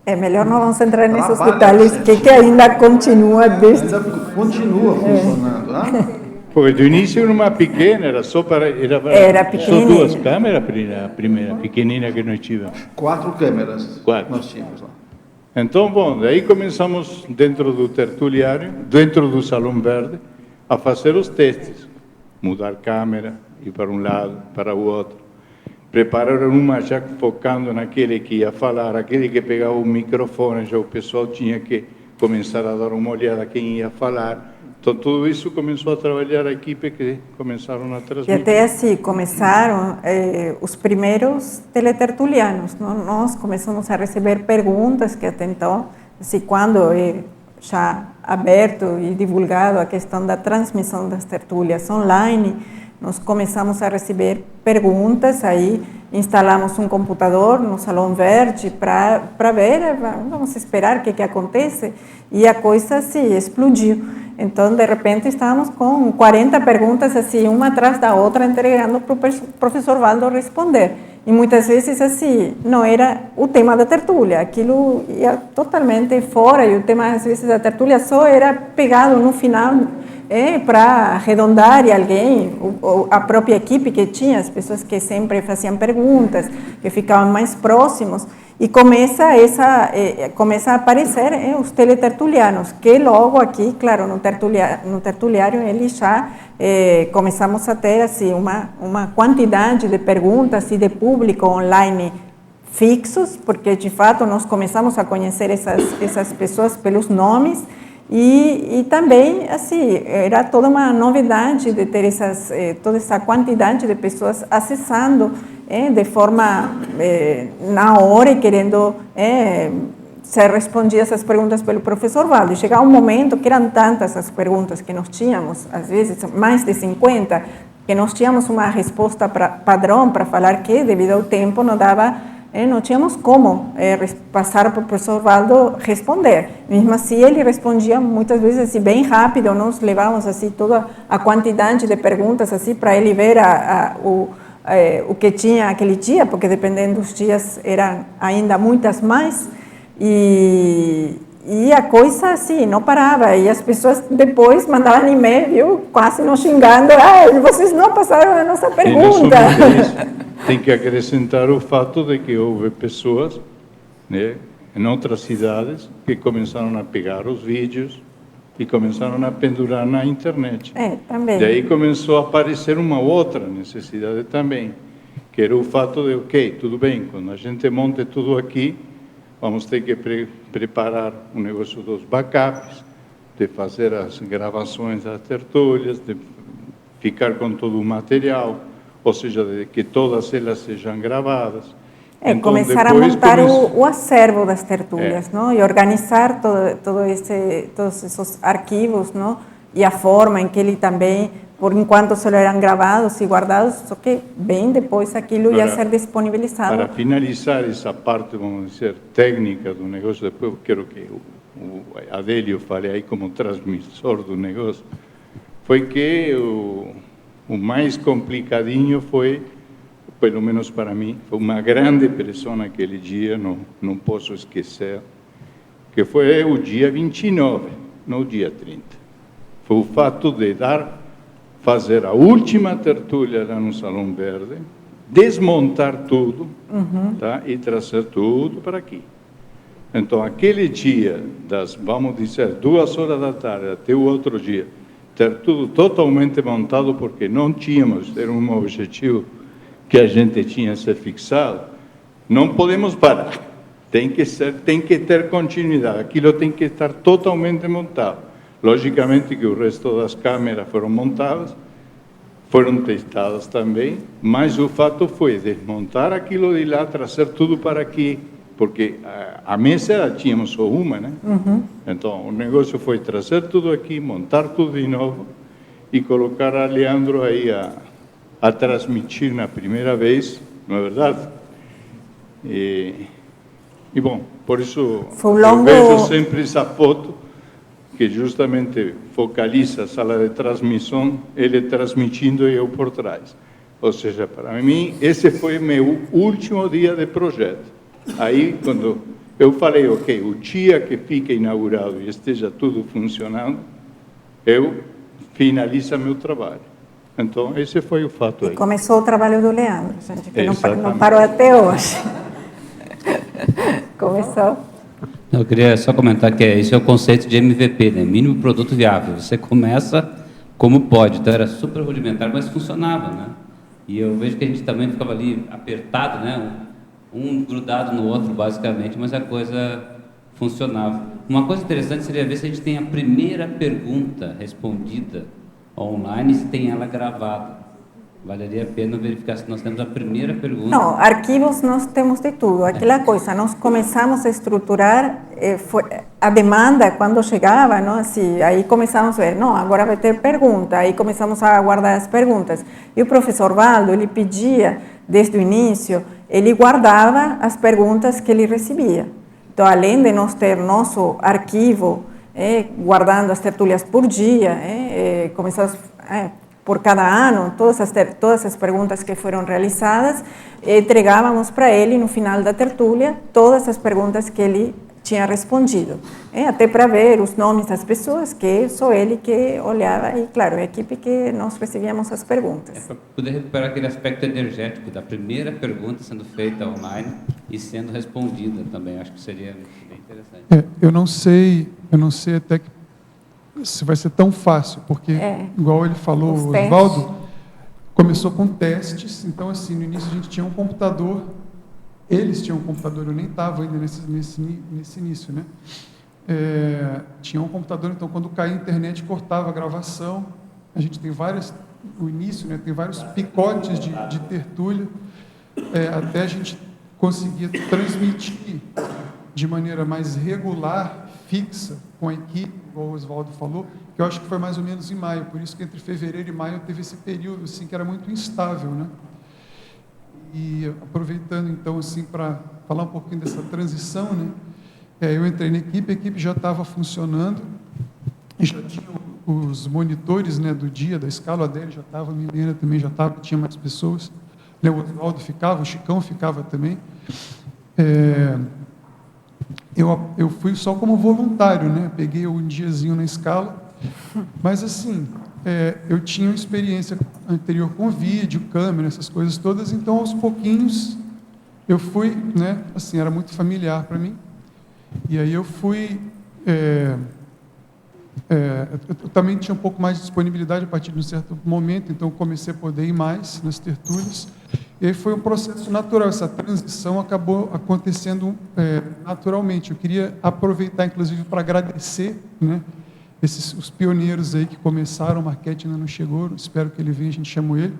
É melhor não vamos entrar nesses Trabalha detalhes, que ainda continua desde... Ainda continua funcionando, Porque do início era uma pequena, era só para... Era pequenininha. Só 2 câmeras, a primeira pequenina que nós tivemos. 4 câmeras 4. nós tínhamos lá. Então, bom, daí começamos dentro do tertuliário, dentro do Salão Verde, a fazer os testes. Mudar câmera, ir para um lado, para o outro. Prepararam uma já focando naquele que ia falar, aquele que pegava o microfone, já o pessoal tinha que começar a dar uma olhada a quem ia falar. Então, tudo isso começou a trabalhar a equipe que começaram a E transmitir. até assim, começaram os primeiros teletertulianos. Nós começamos a receber perguntas que até então, assim, quando já aberto e divulgado a questão da transmissão das tertúlias online, nós começamos a receber perguntas, aí instalamos um computador no Salão Verde para ver, vamos esperar o que acontece, e a coisa se explodiu. Então, de repente, estávamos com 40 perguntas, assim, uma atrás da outra, entregando para o professor Valdo responder. E muitas vezes, assim, não era o tema da tertúlia, aquilo ia totalmente fora, e o tema, às vezes, da tertúlia só era pegado no final, para arredondar, e alguém, a própria equipe que tinha, as pessoas que sempre faziam perguntas, que ficavam mais próximos, E começa a aparecer os teletertulianos, que logo aqui, claro, no tertuliário eles já começamos a ter assim, uma quantidade de perguntas e de público online fixos, porque de fato nós começamos a conhecer essas pessoas pelos nomes, e também assim era toda uma novidade de ter toda essa quantidade de pessoas acessando de forma na hora e querendo ser respondidas as perguntas pelo professor Valdo. E chegava um momento que eram tantas as perguntas que nós tínhamos, às vezes mais de 50, que nós tínhamos uma resposta padrão para falar que, devido ao tempo, não tínhamos como passar para o professor Valdo responder. Mesmo assim, ele respondia muitas vezes assim, bem rápido, nós levávamos assim, toda a quantidade de perguntas assim, para ele ver o que tinha aquele dia, porque dependendo dos dias eram ainda muitas mais, e a coisa assim, não parava, e as pessoas depois mandavam e-mail, viu, quase nos xingando, vocês não passaram a nossa pergunta. Tem que acrescentar o fato de que houve pessoas, né, em outras cidades que começaram a pegar os vídeos e começaram a pendurar na internet. Também. Daí começou a aparecer uma outra necessidade também, que era o fato de, ok, tudo bem, quando a gente monte tudo aqui, vamos ter que preparar o negócio dos backups, de fazer as gravações das tertúlias, de ficar com todo o material, ou seja, de que todas elas sejam gravadas. Então, começar a montar o acervo das tertúlias, não? E organizar todos esses arquivos, não? E a forma em que ele também, por enquanto só eram gravados e guardados, só que bem depois aquilo ia ser disponibilizado. Para finalizar essa parte, vamos dizer, técnica do negócio, depois eu quero que o Adélio fale aí como transmissor do negócio, foi que o mais complicadinho foi, pelo menos para mim, foi uma grande pressão naquele dia, não posso esquecer, que foi o dia 29, não o dia 30. Foi o fato de fazer a última tertúlia lá no Salão Verde, desmontar tudo, tá? E trazer tudo para aqui. Então, aquele dia, vamos dizer, 2 horas da tarde até o outro dia, ter tudo totalmente montado, porque não tínhamos, era um objetivo que a gente tinha se fixado, não podemos parar. Tem que ter continuidade, aquilo tem que estar totalmente montado. Logicamente que o resto das câmeras foram montadas, foram testadas também, mas o fato foi desmontar aquilo de lá, trazer tudo para aqui, porque a mesa tínhamos só uma, né? Então, o negócio foi trazer tudo aqui, montar tudo de novo e colocar a Leandro aí a transmitir na primeira vez, não é verdade? E bom, por isso eu vejo sempre essa foto que justamente focaliza a sala de transmissão, ele transmitindo e eu por trás. Ou seja, para mim, esse foi meu último dia de projeto. Aí, quando eu falei, ok, o dia que fica inaugurado e esteja tudo funcionando, eu finalizo meu trabalho. Então, esse foi o fato aí. Começou o trabalho do Leandro, gente, que não parou até hoje. Começou. Eu queria só comentar que esse é o conceito de MVP, né? Mínimo produto viável. Você começa como pode. Então, era super rudimentar, mas funcionava, né? E eu vejo que a gente também ficava ali apertado, né? Um grudado no outro, basicamente, mas a coisa funcionava. Uma coisa interessante seria ver se a gente tem a primeira pergunta respondida online, se tem ela gravada. Valeria a pena verificar se nós temos a primeira pergunta. Não, arquivos nós temos de tudo. Aquela coisa, nós começamos a estruturar a demanda quando chegava, não? Assim, aí começamos a ver, não, agora vai ter pergunta, aí começamos a guardar as perguntas. E o professor Valdo, ele pedia, desde o início, ele guardava as perguntas que ele recebia. Então, além de nós ter nosso arquivo, guardando as tertúlias por dia, começamos por cada ano, todas as perguntas que foram realizadas, entregávamos para ele, no final da tertúlia, todas as perguntas que ele tinha respondido. Até para ver os nomes das pessoas, que só ele que olhava, e claro, a equipe que nós recebíamos as perguntas. Para poder recuperar aquele aspecto energético da primeira pergunta sendo feita online e sendo respondida também, acho que seria bem interessante. Eu não sei até que se vai ser tão fácil, porque, igual ele falou, o Oswaldo, começou com testes, então, assim, no início a gente tinha um computador, eles tinham um computador, eu nem estava ainda nesse início, né? Tinha um computador, então, quando caía a internet, cortava a gravação, a gente tem o início, né, tem vários picotes de tertúlia, até a gente conseguir transmitir de maneira mais regular, fixa, com a equipe, igual o Oswaldo falou, que eu acho que foi mais ou menos em maio, por isso que entre fevereiro e maio teve esse período assim, que era muito instável, né? E aproveitando então assim para falar um pouquinho dessa transição, né? Eu entrei na equipe, a equipe já estava funcionando, já tinha os monitores, né, do dia, da escala dele, já estava, a Milena também já estava, tinha mais pessoas, o Oswaldo ficava, o Chicão ficava também. Eu fui só como voluntário, né? Peguei um diazinho na escala, mas assim, eu tinha uma experiência anterior com vídeo, câmera, essas coisas todas, então aos pouquinhos eu fui, né? Assim, era muito familiar para mim, e aí eu fui, eu também tinha um pouco mais de disponibilidade a partir de um certo momento, então comecei a poder ir mais nas tertúlias. E aí foi um processo natural, essa transição acabou acontecendo naturalmente. Eu queria aproveitar, inclusive, para agradecer, né, os pioneiros aí que começaram, o Marquete ainda não chegou, espero que ele venha, a gente chamou ele,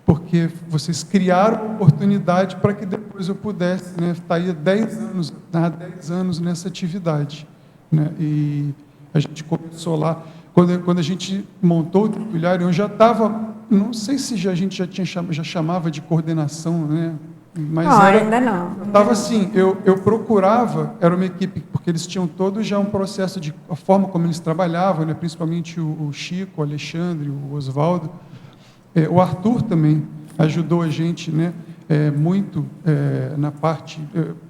porque vocês criaram a oportunidade para que depois eu pudesse, né, estar aí há 10 anos nessa atividade, né, e a gente começou lá, quando a gente montou o tertuliário, eu já estava, não sei se a gente já chamava de coordenação, né? Mas não, ainda não. Estava assim, eu procurava, era uma equipe, porque eles tinham todos já um processo de, a forma como eles trabalhavam, né? Principalmente o Chico, o Alexandre, o Oswaldo, o Arthur também ajudou a gente, né? Muito na parte,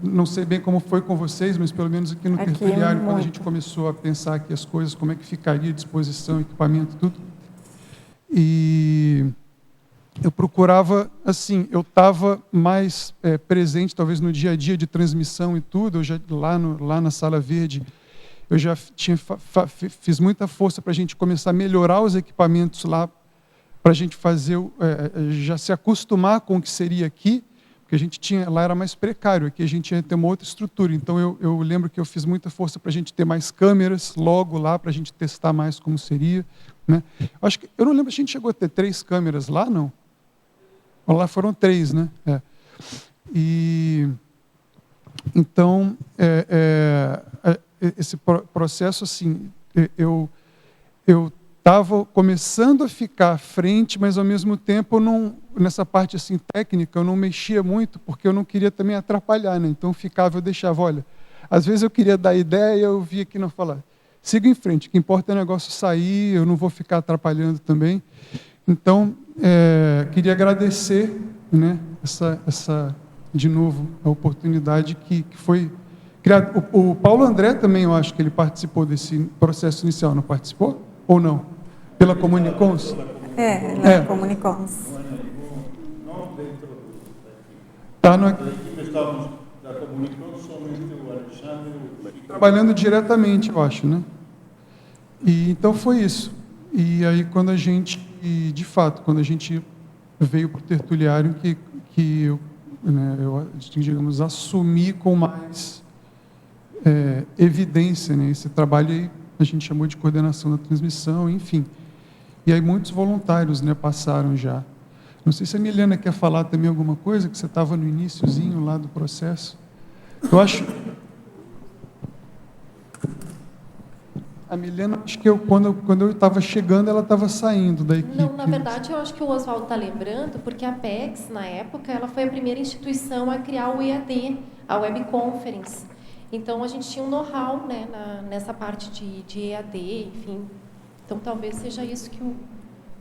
não sei bem como foi com vocês, mas pelo menos aqui no tertuliário, quando a gente começou a pensar aqui as coisas, como é que ficaria a disposição, equipamento, tudo. E eu procurava, assim, eu estava mais presente, talvez no dia a dia de transmissão e tudo, eu já, lá na Sala Verde, eu já fiz muita força para a gente começar a melhorar os equipamentos lá, para a gente fazer, já se acostumar com o que seria aqui, porque a gente tinha, lá era mais precário, aqui a gente ia ter uma outra estrutura, então eu lembro que eu fiz muita força para a gente ter mais câmeras logo lá, para a gente testar mais como seria, né? Eu não lembro, a gente chegou a ter 3 câmeras lá, não? Lá foram 3, né? E então, esse processo, assim, eu estava começando a ficar à frente, mas ao mesmo tempo nessa parte assim técnica eu não mexia muito porque eu não queria também atrapalhar, né? Então eu deixava, olha, às vezes eu queria dar ideia e eu via que não falar, siga em frente, o que importa é o negócio sair, eu não vou ficar atrapalhando também. Então queria agradecer, né, essa de novo a oportunidade que foi criada. O Paulo André também, eu acho que ele participou desse processo inicial, não participou? Ou não? Pela Comunicons? Na Comunicons. Está no... Trabalhando diretamente, eu acho, né? E então foi isso. E aí quando a gente, de fato, quando a gente veio para o tertuliário, que eu, né, digamos, assumi com mais evidência, né, esse trabalho aí, a gente chamou de coordenação da transmissão, enfim. E aí muitos voluntários, né, passaram já. Não sei se a Milena quer falar também alguma coisa, que você estava no iniciozinho lá do processo. Eu acho... A Milena, acho que quando eu estava chegando, ela estava saindo da equipe. Não, na verdade, eu acho que o Oswaldo está lembrando, porque a PEX, na época, ela foi a primeira instituição a criar o EAD, a Web Conference. Então, a gente tinha um know-how, né, nessa parte de EAD, enfim. Então, talvez seja isso que o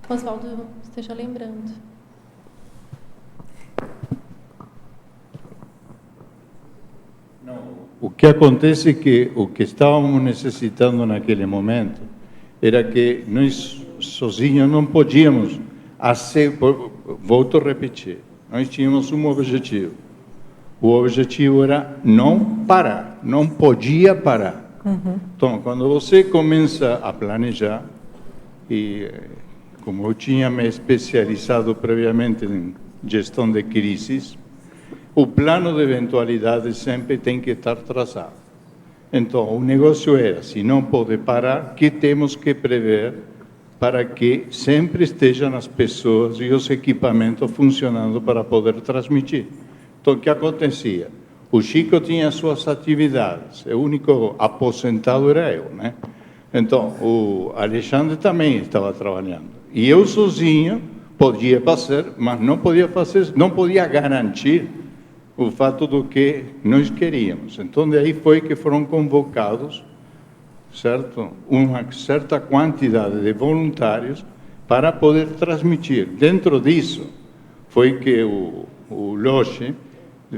Oswaldo esteja lembrando. Não, o que acontece é que o que estávamos necessitando naquele momento era que nós sozinhos não podíamos volto a repetir, nós tínhamos um objetivo. O objetivo era não parar, não podia parar. Então, quando você começa a planejar, e como eu tinha me especializado previamente em gestão de crises, o plano de eventualidades sempre tem que estar traçado. Então, o negócio era, se não pode parar, que temos que prever para que sempre estejam as pessoas e os equipamentos funcionando para poder transmitir. Então, o que acontecia? O Chico tinha suas atividades, o único aposentado era eu, né? Então, o Alexandre também estava trabalhando. E eu sozinho podia fazer, mas não podia garantir o fato do que nós queríamos. Então, daí foi que foram convocados, certo? Uma certa quantidade de voluntários para poder transmitir. Dentro disso, foi que o Loche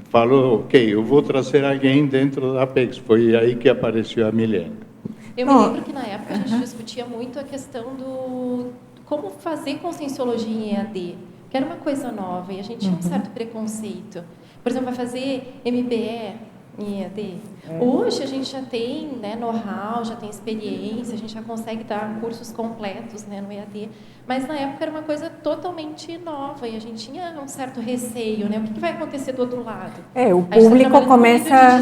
falou, ok, eu vou trazer alguém dentro da Apex. Foi aí que apareceu a Milena. Eu me lembro que na época a gente discutia muito a questão do como fazer conscienciologia em EAD, que era uma coisa nova e a gente tinha um certo preconceito. Por exemplo, vai fazer MBE em EAD. Hoje a gente já tem, né, know-how, já tem experiência, a gente já consegue dar cursos completos, né, no EAD. Mas na época era uma coisa totalmente nova e a gente tinha um certo receio, né? O que vai acontecer do outro lado? O público começa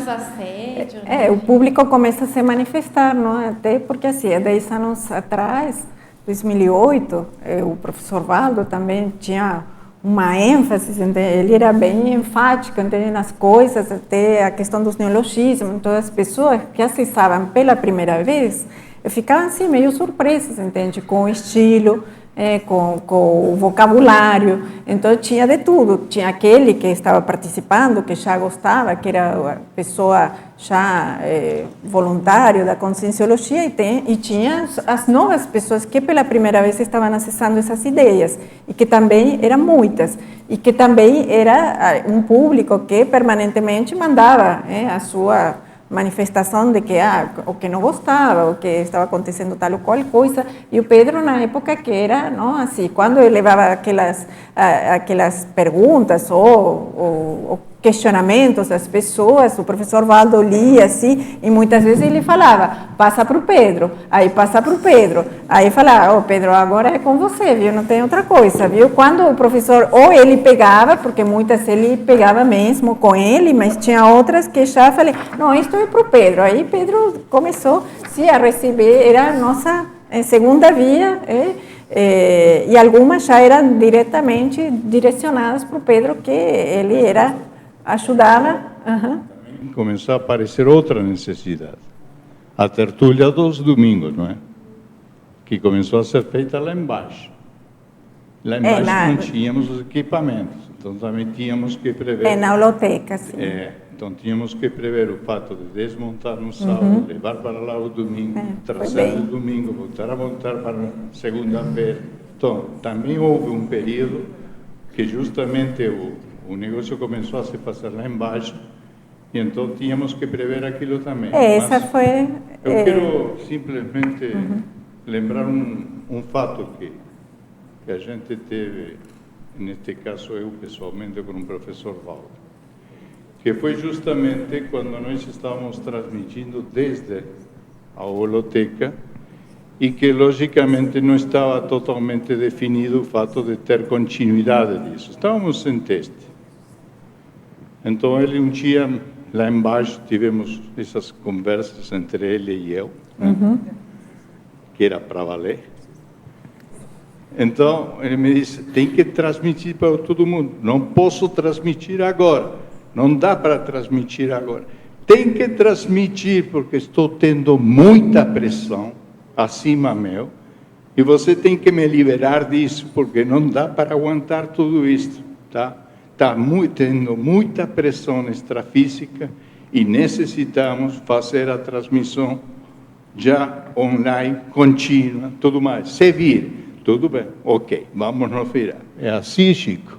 né? O público começa a se manifestar, não? Até porque assim, há 10 anos atrás, 2008, o professor Valdo também tinha uma ênfase, ele era bem enfático nas coisas, até a questão dos neologismos. Então, as pessoas que acessavam pela primeira vez ficavam assim, meio surpresas, entende? Com o estilo, com o vocabulário. Então, tinha de tudo. Tinha aquele que estava participando, que já gostava, que era a pessoa já voluntário da conscienciologia, e tinha as novas pessoas que pela primeira vez estavam acessando essas ideias, e que também eram muitas, e que também era um público que permanentemente mandava a sua manifestação de que o que não gostava, o que estava acontecendo tal ou qual coisa. E o Pedro, na época que era, não, assim, quando ele levava aquelas perguntas ou questionamentos das pessoas, o professor Valdo lia assim, e muitas vezes ele falava, passa para o Pedro, aí passa para o Pedro, aí falava, Pedro, agora é com você, viu, não tem outra coisa, viu? Quando o professor, ou ele pegava, porque muitas ele pegava mesmo com ele, mas tinha outras que já falei, não, isto é para o Pedro. Aí Pedro começou a receber, era a nossa segunda via, e algumas já eram diretamente direcionadas para o Pedro, que ele ajudava. Começou a aparecer outra necessidade. A tertúlia dos domingos, não é? Que começou a ser feita lá embaixo. Lá embaixo não tínhamos os equipamentos, então também tínhamos que prever. Na holoteca, sim. Então tínhamos que prever o fato de desmontar no sábado, levar para lá o domingo, trazer o domingo, voltar a montar para segunda-feira. Então, também houve um período que justamente o negócio começou a se fazer lá embaixo, e então tínhamos que prever aquilo também. Essa foi... Eu quero simplesmente lembrar um fato que a gente teve, neste caso eu pessoalmente, com o professor Valdo, que foi justamente quando nós estávamos transmitindo desde a holoteca, e que, logicamente, não estava totalmente definido o fato de ter continuidade disso. Estávamos em teste. Então, ele um dia, lá embaixo, tivemos essas conversas entre ele e eu, que era para valer. Então, ele me disse, tem que transmitir para todo mundo. Não posso transmitir agora. Não dá para transmitir agora. Tem que transmitir, porque estou tendo muita pressão acima meu, e você tem que me liberar disso, porque não dá para aguentar tudo isso, tá? Está tendo muita pressão extrafísica e necessitamos fazer a transmissão já online, contínua, tudo mais. Se vir, tudo bem, ok, vamos nos virar. É assim, Chico?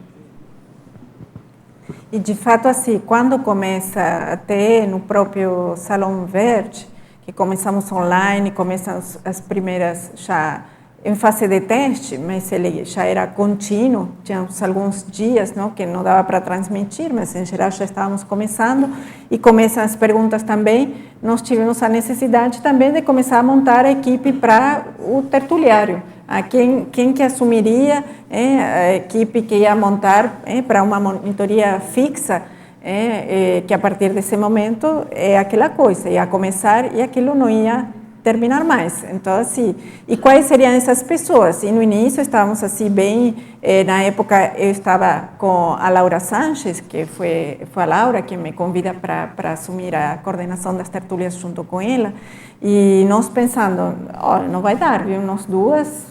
E, de fato, assim, quando começa, até no próprio Salão Verde, que começamos online, começam as primeiras já em fase de teste, mas ele já era contínuo, tínhamos alguns dias, não, que não dava para transmitir, mas em geral já estávamos começando, e começam as perguntas também. Nós tivemos a necessidade também de começar a montar a equipe para o tertuliário. Quem que assumiria a equipe que ia montar para uma monitoria fixa, que a partir desse momento é aquela coisa, ia começar e aquilo não ia terminar mais. Então, assim, e quais seriam essas pessoas? E no início estávamos assim bem, na época eu estava com a Laura Sanches, que foi a Laura que me convida para assumir a coordenação das tertúlias junto com ela, e nós pensando, não vai dar, viu, nós duas,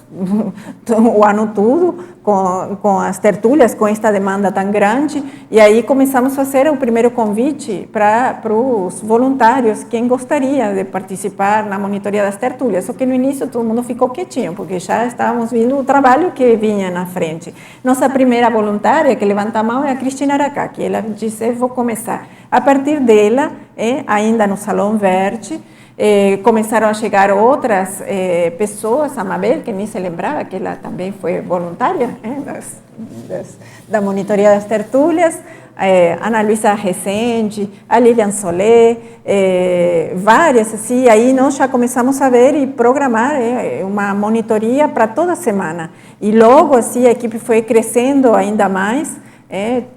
o ano todo, com as tertúlias, com esta demanda tão grande, e aí começamos a fazer o primeiro convite para os voluntários, quem gostaria de participar na monitoria das tertúlias, só que no início todo mundo ficou quietinho, porque já estávamos vendo o trabalho que vinha na frente. Nossa primeira voluntária que levanta a mão é a Cristina Aracá, que ela disse, vou começar. A partir dela, ainda no Salão Verde, começaram a chegar outras pessoas, a Mabel, que nem se lembrava, que ela também foi voluntária da monitoria das tertúlias, Ana Luísa Rezende, a Lilian Solé, várias, assim, aí nós já começamos a ver e programar uma monitoria para toda semana. E logo, assim, a equipe foi crescendo ainda mais.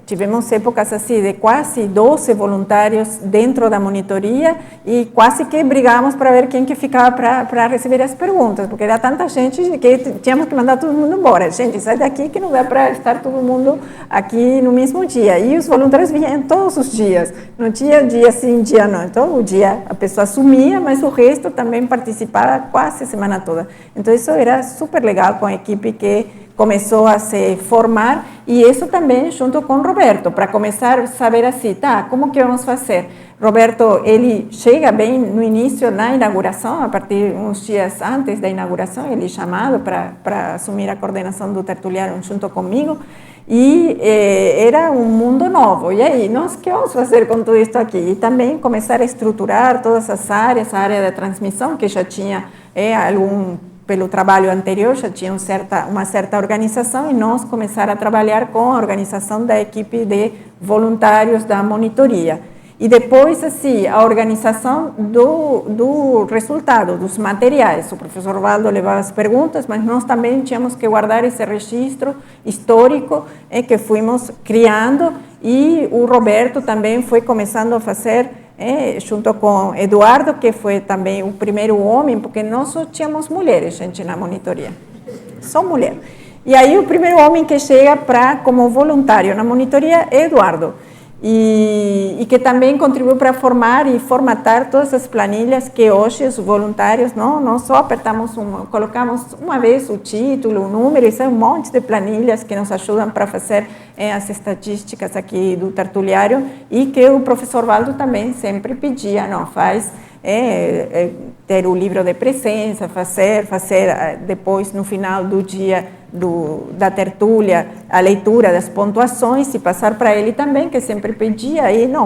Tivemos épocas assim de quase 12 voluntários dentro da monitoria e quase que brigamos para ver quem que ficava para receber as perguntas, porque era tanta gente que tínhamos que mandar todo mundo embora. Gente, sai daqui que não dá para estar todo mundo aqui no mesmo dia. E os voluntários vinham todos os dias, não tinha dia sim, dia não. Então, o dia a pessoa assumia, mas o resto também participava quase a semana toda. Então, isso era super legal com a equipe que começou a se formar, e isso também junto com o Roberto, para começar a saber assim, tá, como que vamos fazer? Roberto, ele chega bem no início, na inauguração, a partir uns dias antes da inauguração, ele é chamado para assumir a coordenação do tertuliário junto comigo, e era um mundo novo. E aí, nós o que vamos fazer com tudo isso aqui? E também começar a estruturar todas as áreas, a área da transmissão, que já tinha pelo trabalho anterior, já tinha uma certa organização, e nós começar a trabalhar com a organização da equipe de voluntários da monitoria. E depois, assim, a organização do resultado, dos materiais. O professor Valdo levava as perguntas, mas nós também tínhamos que guardar esse registro histórico que fomos criando, e o Roberto também foi começando a fazer, junto com Eduardo, que foi também o primeiro homem, porque nós só tínhamos mulheres, gente, na monitoria, só mulher. E aí o primeiro homem que chega como voluntário na monitoria é Eduardo, e que também contribuiu para formar e formatar todas as planilhas que hoje os voluntários, não só colocamos uma vez o título, o número, isso é um monte de planilhas que nos ajudam para fazer as estatísticas aqui do tertuliário, e que o professor Valdo também sempre pedia, ter o livro de presença, fazer depois, no final do dia da tertúlia, a leitura das pontuações, e passar para ele também, que sempre pedia,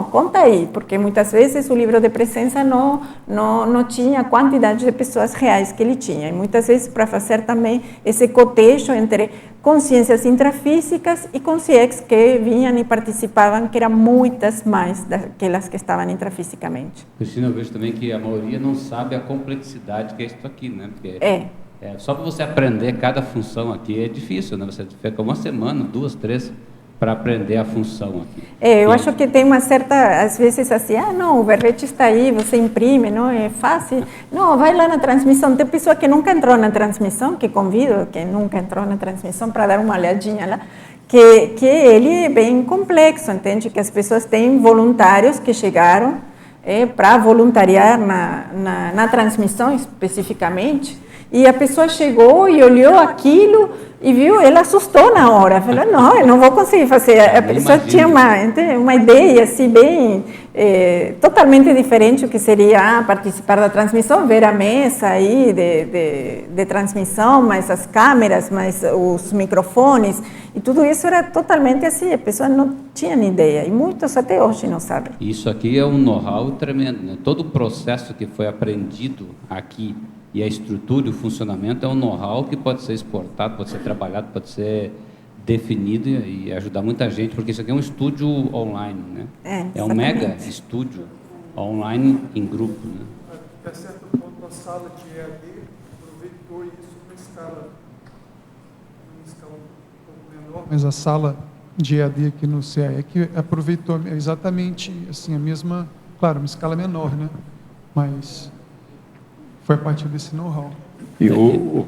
conta aí, porque muitas vezes o livro de presença não tinha a quantidade de pessoas reais que ele tinha, e muitas vezes para fazer também esse cotejo entre consciências intrafísicas e consciências que vinham e participavam, que eram muitas mais daquelas que estavam intrafisicamente. Cristina, eu vejo também que a maioria não sabe a complexidade que é isso aqui, né? Porque só para você aprender cada função aqui é difícil, né? Você fica uma semana, 2, 3, para aprender a função aqui. Eu acho que tem uma certa, às vezes assim, o verbete está aí, você imprime, não é fácil. Não, vai lá na transmissão. Tem pessoa que nunca entrou na transmissão, que convido, que nunca entrou na transmissão, para dar uma olhadinha lá, que ele é bem complexo, entende? Que as pessoas têm voluntários que chegaram para voluntariar na transmissão especificamente, e a pessoa chegou e olhou aquilo e viu, ela assustou na hora, falou, não, eu não vou conseguir fazer. A pessoa tinha uma ideia assim bem totalmente diferente do que seria participar da transmissão, ver a mesa aí de transmissão, mais as câmeras, mais os microfones, e tudo isso era totalmente assim, a pessoa não tinha nem ideia, e muitos até hoje não sabem. Isso aqui é um know-how tremendo, né? Todo o processo que foi aprendido aqui, e a estrutura e o funcionamento é um know-how que pode ser exportado, pode ser trabalhado, pode ser definido e ajudar muita gente, porque isso aqui é um estúdio online, né? É um mega estúdio online em grupo, né? Até certo ponto, a sala de EAD aproveitou isso numa escala um pouco menor, mas a sala de EAD aqui no CAEC aproveitou exatamente assim, a mesma, claro, uma escala menor, né? Mas foi a partir desse know-how. E o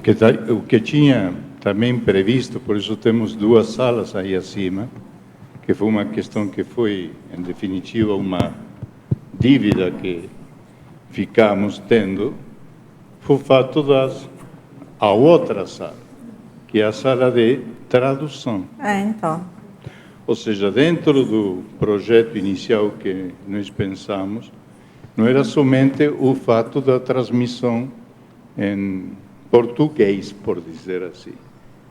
que tinha também previsto, por isso temos 2 salas aí acima, que foi uma questão que foi, em definitiva, uma dívida que ficamos tendo, foi o fato a outra sala, que é a sala de tradução. Então. Ou seja, dentro do projeto inicial que nós pensamos, não era somente o fato da transmissão em português, por dizer assim.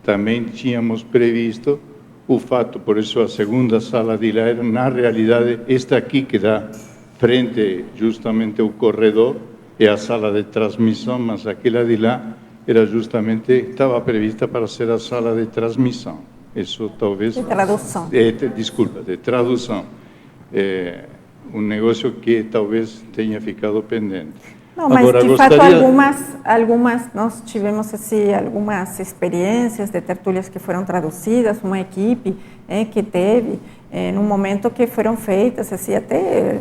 Também tínhamos previsto o fato, por isso a segunda sala de lá era, na realidade, esta aqui que dá frente justamente ao corredor, é a sala de transmissão, mas aquela de lá era justamente, estava prevista para ser a sala de transmissão. Isso talvez... De tradução. Desculpa, de tradução. Um negócio que talvez tenha ficado pendente. Não, mas agora, de fato algumas nós tivemos assim algumas experiências de tertúlias que foram traduzidas, uma equipe que teve num momento que foram feitas assim até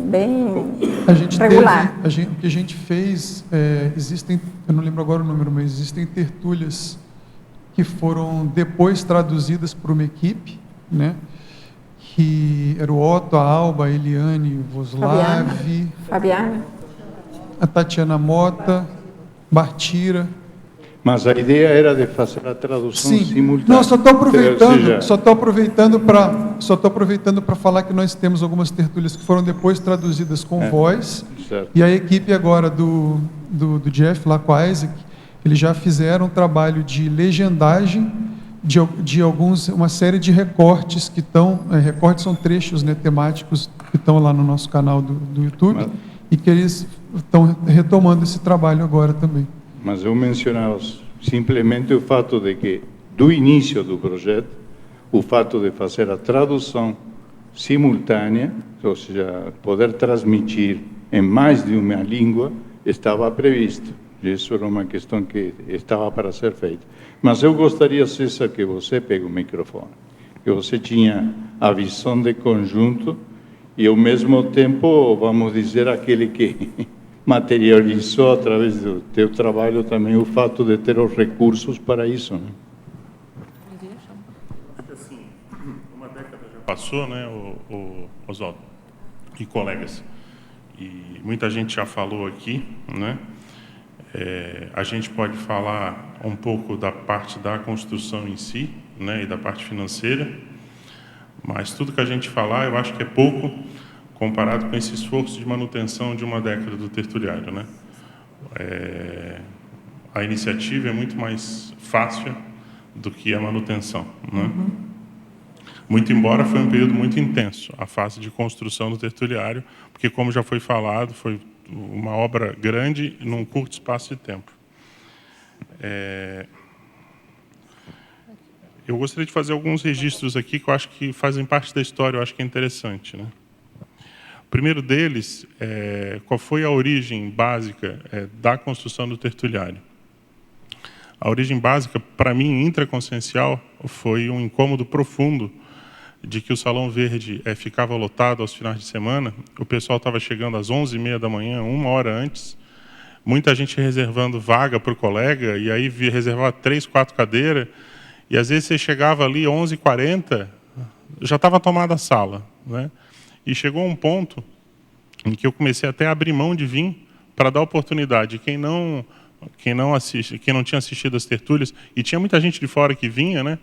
bem regular. O que a gente fez, existem, eu não lembro agora o número, mas existem tertúlias que foram depois traduzidas por uma equipe, né? Que era o Otto, a Alba, a Eliane Voslav, Fabiana, a Tatiana Mota, Bartira. Mas a ideia era de fazer a tradução simultânea. Não, só estou aproveitando para falar que nós temos algumas tertúlias que foram depois traduzidas com voz. Certo. E a equipe agora do Jeff, lá com a Isaac, eles já fizeram um trabalho de legendagem de uma série de recortes que estão... recortes são trechos, né, temáticos que estão lá no nosso canal do YouTube, e que eles estão retomando esse trabalho agora também. Mas eu mencionava simplesmente o fato de que, do início do projeto, o fato de fazer a tradução simultânea, ou seja, poder transmitir em mais de uma língua, estava previsto. Isso era uma questão que estava para ser feita. Mas eu gostaria, César, que você pegue o microfone, que você tinha a visão de conjunto e, ao mesmo tempo, vamos dizer, aquele que materializou, através do teu trabalho, também o fato de ter os recursos para isso, né? Assim, uma década já passou, né, o Oswaldo e colegas, e muita gente já falou aqui, né? A gente pode falar um pouco da parte da construção em si, né, e da parte financeira, mas tudo que a gente falar, eu acho que é pouco comparado com esse esforço de manutenção de uma década do tertuliário, né? A iniciativa é muito mais fácil do que a manutenção, né? Muito embora foi um período muito intenso, a fase de construção do tertuliário, porque, como já foi falado, foi uma obra grande num curto espaço de tempo. Eu gostaria de fazer alguns registros aqui que eu acho que fazem parte da história, eu acho que é interessante, né? O primeiro deles, qual foi a origem básica da construção do tertuliário? A origem básica, para mim, intraconsciencial, foi um incômodo profundo de que o Salão Verde ficava lotado aos finais de semana. O pessoal estava chegando às 11h30 da manhã, 1 hora antes, muita gente reservando vaga para o colega, e aí reservava 3, 4 cadeiras, e às vezes você chegava ali 11h40, já estava tomada a sala, né? E chegou um ponto em que eu comecei até a abrir mão de vir para dar oportunidade. Quem não tinha assistido as tertúlias, e tinha muita gente de fora que vinha, né?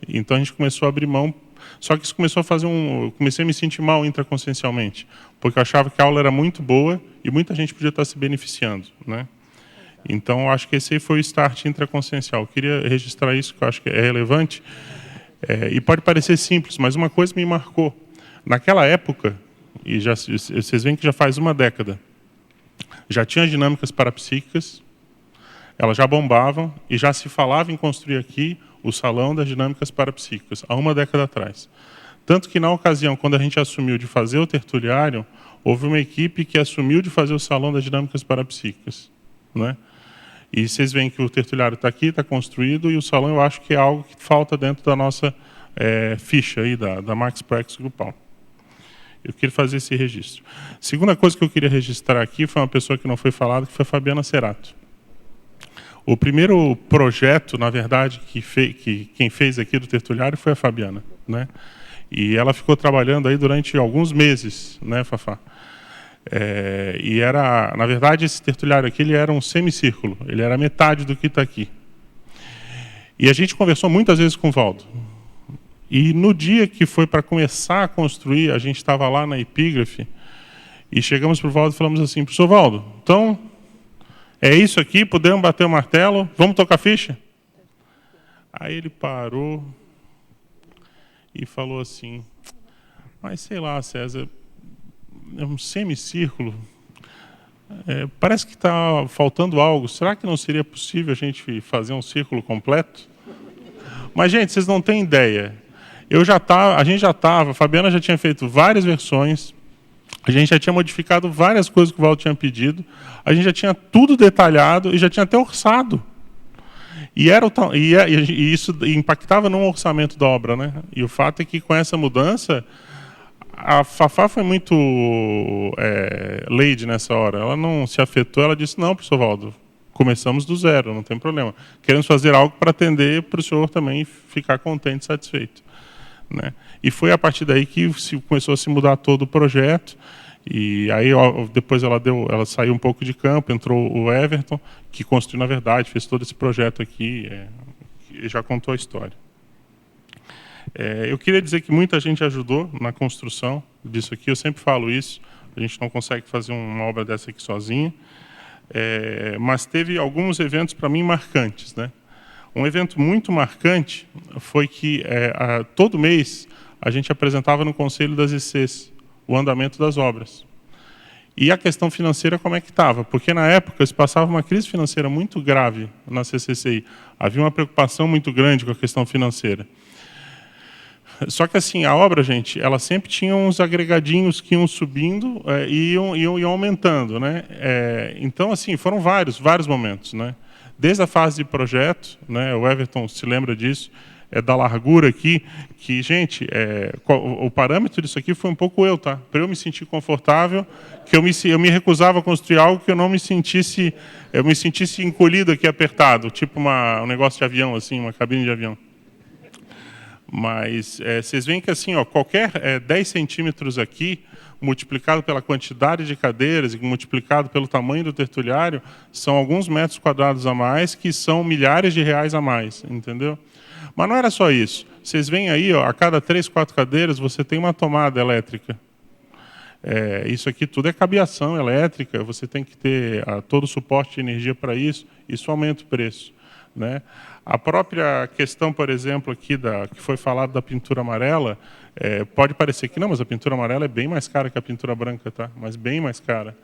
Então a gente começou a abrir mão Só que isso começou a fazer eu comecei a me sentir mal intraconsciencialmente, porque eu achava que a aula era muito boa e muita gente podia estar se beneficiando, né? Então, eu acho que esse aí foi o start intraconsciencial. Eu queria registrar isso, que eu acho que é relevante. E pode parecer simples, mas uma coisa me marcou. Naquela época, e vocês veem que já faz uma década, já tinha as dinâmicas parapsíquicas, elas já bombavam e já se falava em construir aqui o Salão das Dinâmicas Parapsíquicas, há uma década atrás. Tanto que, na ocasião, quando a gente assumiu de fazer o tertuliário, houve uma equipe que assumiu de fazer o Salão das Dinâmicas Parapsíquicas, né? E vocês veem que o tertuliário está aqui, está construído, e o salão eu acho que é algo que falta dentro da nossa ficha aí, da Max Praxis Grupal. Eu queria fazer esse registro. Segunda coisa que eu queria registrar aqui foi uma pessoa que não foi falada, que foi a Fabiana Cerato. O primeiro projeto, na verdade, quem fez aqui do tertuliário foi a Fabiana, né? E ela ficou trabalhando aí durante alguns meses, né, Fafá? E era, na verdade, esse tertuliário aqui ele era um semicírculo, ele era metade do que está aqui. E a gente conversou muitas vezes com o Valdo. E no dia que foi para começar a construir, a gente estava lá na epígrafe, e chegamos para o Valdo e falamos assim: professor Valdo, então, é isso aqui, podemos bater o martelo, vamos tocar ficha? Aí ele parou e falou assim: mas sei lá, César, é um semicírculo, parece que está faltando algo. Será que não seria possível a gente fazer um círculo completo? Mas, gente, vocês não têm ideia. A gente já estava, a Fabiana já tinha feito várias versões, a gente já tinha modificado várias coisas que o Valdo tinha pedido, a gente já tinha tudo detalhado e já tinha até orçado. E isso impactava no orçamento da obra, né? E o fato é que, com essa mudança, a Fafá foi muito lady nessa hora. Ela não se afetou, ela disse: não, professor Valdo, começamos do zero, não tem problema. Queremos fazer algo para atender para o senhor também ficar contente e satisfeito, né? E foi a partir daí que começou a se mudar todo o projeto. E aí depois ela saiu um pouco de campo, entrou o Everton, que construiu, na verdade, fez todo esse projeto aqui, e já contou a história. Eu queria dizer que muita gente ajudou na construção disso aqui. Eu sempre falo isso, a gente não consegue fazer uma obra dessa aqui sozinha, mas teve alguns eventos, para mim, marcantes, né? Um evento muito marcante foi que todo mês a gente apresentava no Conselho das ICs o andamento das obras. E a questão financeira, como é que estava? Porque, na época, se passava uma crise financeira muito grave na CCCI. Havia uma preocupação muito grande com a questão financeira. Só que, assim, a obra, gente, ela sempre tinha uns agregadinhos que iam subindo e iam aumentando, né? Então, assim, foram vários momentos, né? Desde a fase de projeto, né? O Everton se lembra disso, da largura aqui, que, gente, o parâmetro disso aqui foi um pouco eu, tá? Para eu me sentir confortável, que eu me recusava a construir algo que eu não me sentisse, eu me sentisse encolhido aqui, apertado, tipo um negócio de avião, assim, uma cabine de avião. Mas vocês veem que, assim, qualquer 10 centímetros aqui, multiplicado pela quantidade de cadeiras e multiplicado pelo tamanho do tertuliário, são alguns metros quadrados a mais, que são milhares de reais a mais, entendeu? Mas não era só isso. Vocês veem aí, a cada 3, 4 cadeiras, você tem uma tomada elétrica. Isso aqui tudo é cabeação elétrica, você tem que ter todo o suporte de energia para isso, isso aumenta o preço, né? A própria questão, por exemplo, aqui que foi falado da pintura amarela, pode parecer que não, mas a pintura amarela é bem mais cara que a pintura branca, tá? Mas bem mais cara.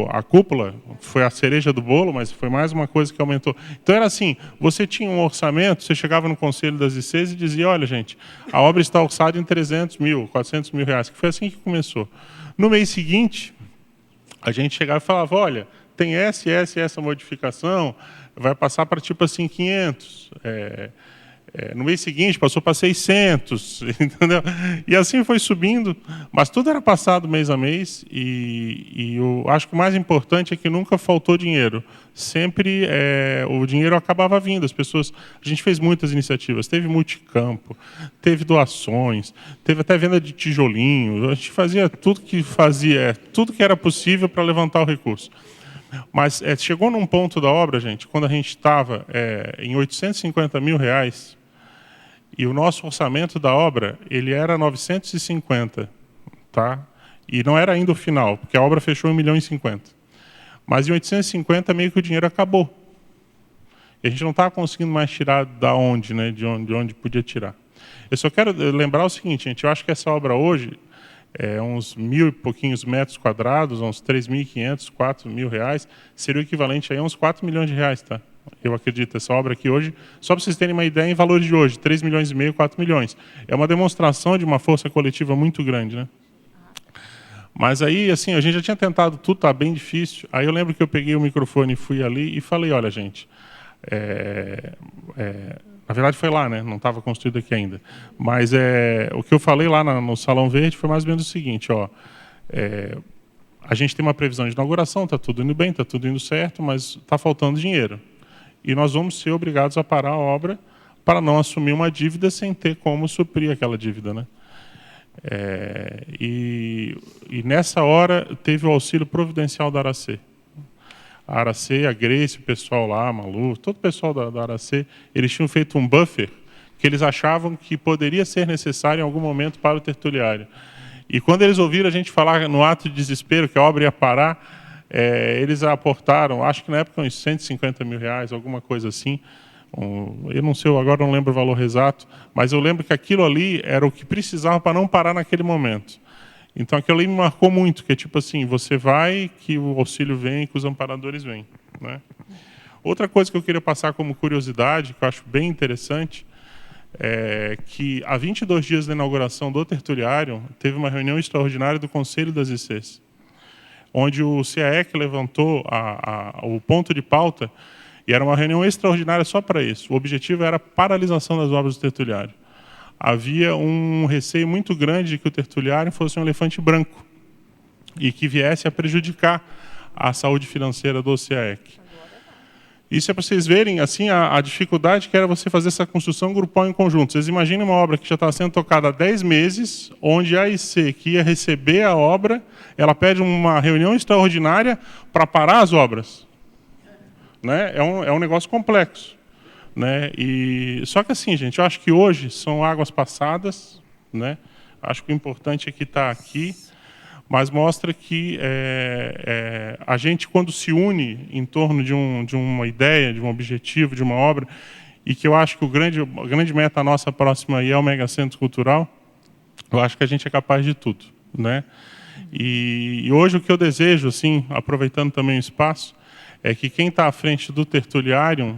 A cúpula foi a cereja do bolo, mas foi mais uma coisa que aumentou. Então era assim, você tinha um orçamento, você chegava no Conselho das ICs e dizia: olha, gente, a obra está orçada em 300 mil, 400 mil reais, que foi assim que começou. No mês seguinte, a gente chegava e falava: olha, tem essa modificação, vai passar para tipo assim 500. No mês seguinte passou para 600, entendeu? E assim foi subindo, mas tudo era passado mês a mês, e eu acho que o mais importante é que nunca faltou dinheiro. Sempre o dinheiro acabava vindo. A gente fez muitas iniciativas, teve multicampo, teve doações, teve até venda de tijolinho, a gente fazia tudo que era possível para levantar o recurso. Mas chegou num ponto da obra, gente, quando a gente estava em 850 mil reais, E o nosso orçamento da obra, ele era 950, tá? E não era ainda o final, porque a obra fechou em 1.050.000. Mas em 850 meio que o dinheiro acabou. E a gente não estava conseguindo mais tirar da onde, né? De onde podia tirar. Eu só quero lembrar o seguinte, gente, eu acho que essa obra hoje é uns 1.000 e pouquinhos metros quadrados, uns 3.500, 4.000 reais, seria o equivalente a uns 4 milhões de reais, tá? Eu acredito, essa obra aqui hoje, só para vocês terem uma ideia em valores de hoje, 3 milhões e meio, 4 milhões. É uma demonstração de uma força coletiva muito grande, né? Mas aí, assim, a gente já tinha tentado tudo, tá bem difícil. Aí eu lembro que eu peguei o microfone e fui ali e falei, olha, gente, na verdade foi lá, né? Não estava construído aqui ainda. Mas o que eu falei lá no Salão Verde foi mais ou menos o seguinte, ó, a gente tem uma previsão de inauguração, está tudo indo bem, está tudo indo certo, mas está faltando dinheiro. E nós vamos ser obrigados a parar a obra para não assumir uma dívida sem ter como suprir aquela dívida, né? E nessa hora teve o auxílio providencial da Aracê. A Aracê, a Grace, o pessoal lá, a Malu, todo o pessoal da Aracê, eles tinham feito um buffer que eles achavam que poderia ser necessário em algum momento para o tertuliário. E quando eles ouviram a gente falar no ato de desespero que a obra ia parar, eles aportaram, acho que na época uns 150 mil reais, alguma coisa assim. Eu não sei, agora não lembro o valor exato, mas eu lembro que aquilo ali era o que precisava para não parar naquele momento. Então aquilo ali me marcou muito, que é tipo assim, você vai, que o auxílio vem, que os amparadores vêm, né? Outra coisa que eu queria passar como curiosidade, que eu acho bem interessante, é que há 22 dias da inauguração do tertuliário, teve uma reunião extraordinária do Conselho das ICs, onde o CAEC levantou o ponto de pauta, e era uma reunião extraordinária só para isso. O objetivo era a paralisação das obras do tertuliário. Havia um receio muito grande de que o tertuliário fosse um elefante branco e que viesse a prejudicar a saúde financeira do CAEC. Isso é para vocês verem assim, a dificuldade que era você fazer essa construção grupal em conjunto. Vocês imaginem uma obra que já está sendo tocada há 10 meses, onde a IC, que ia receber a obra, ela pede uma reunião extraordinária para parar as obras. Né? É um negócio complexo. Né? Só que assim, gente, eu acho que hoje são águas passadas, né? Acho que o importante é que está aqui, mas mostra que a gente, quando se une em torno de uma ideia, de um objetivo, de uma obra, e que eu acho que a grande meta nossa próxima aí é o Mega Centro Cultural, eu acho que a gente é capaz de tudo. Né? E hoje o que eu desejo, assim, aproveitando também o espaço, é que quem está à frente do tertuliário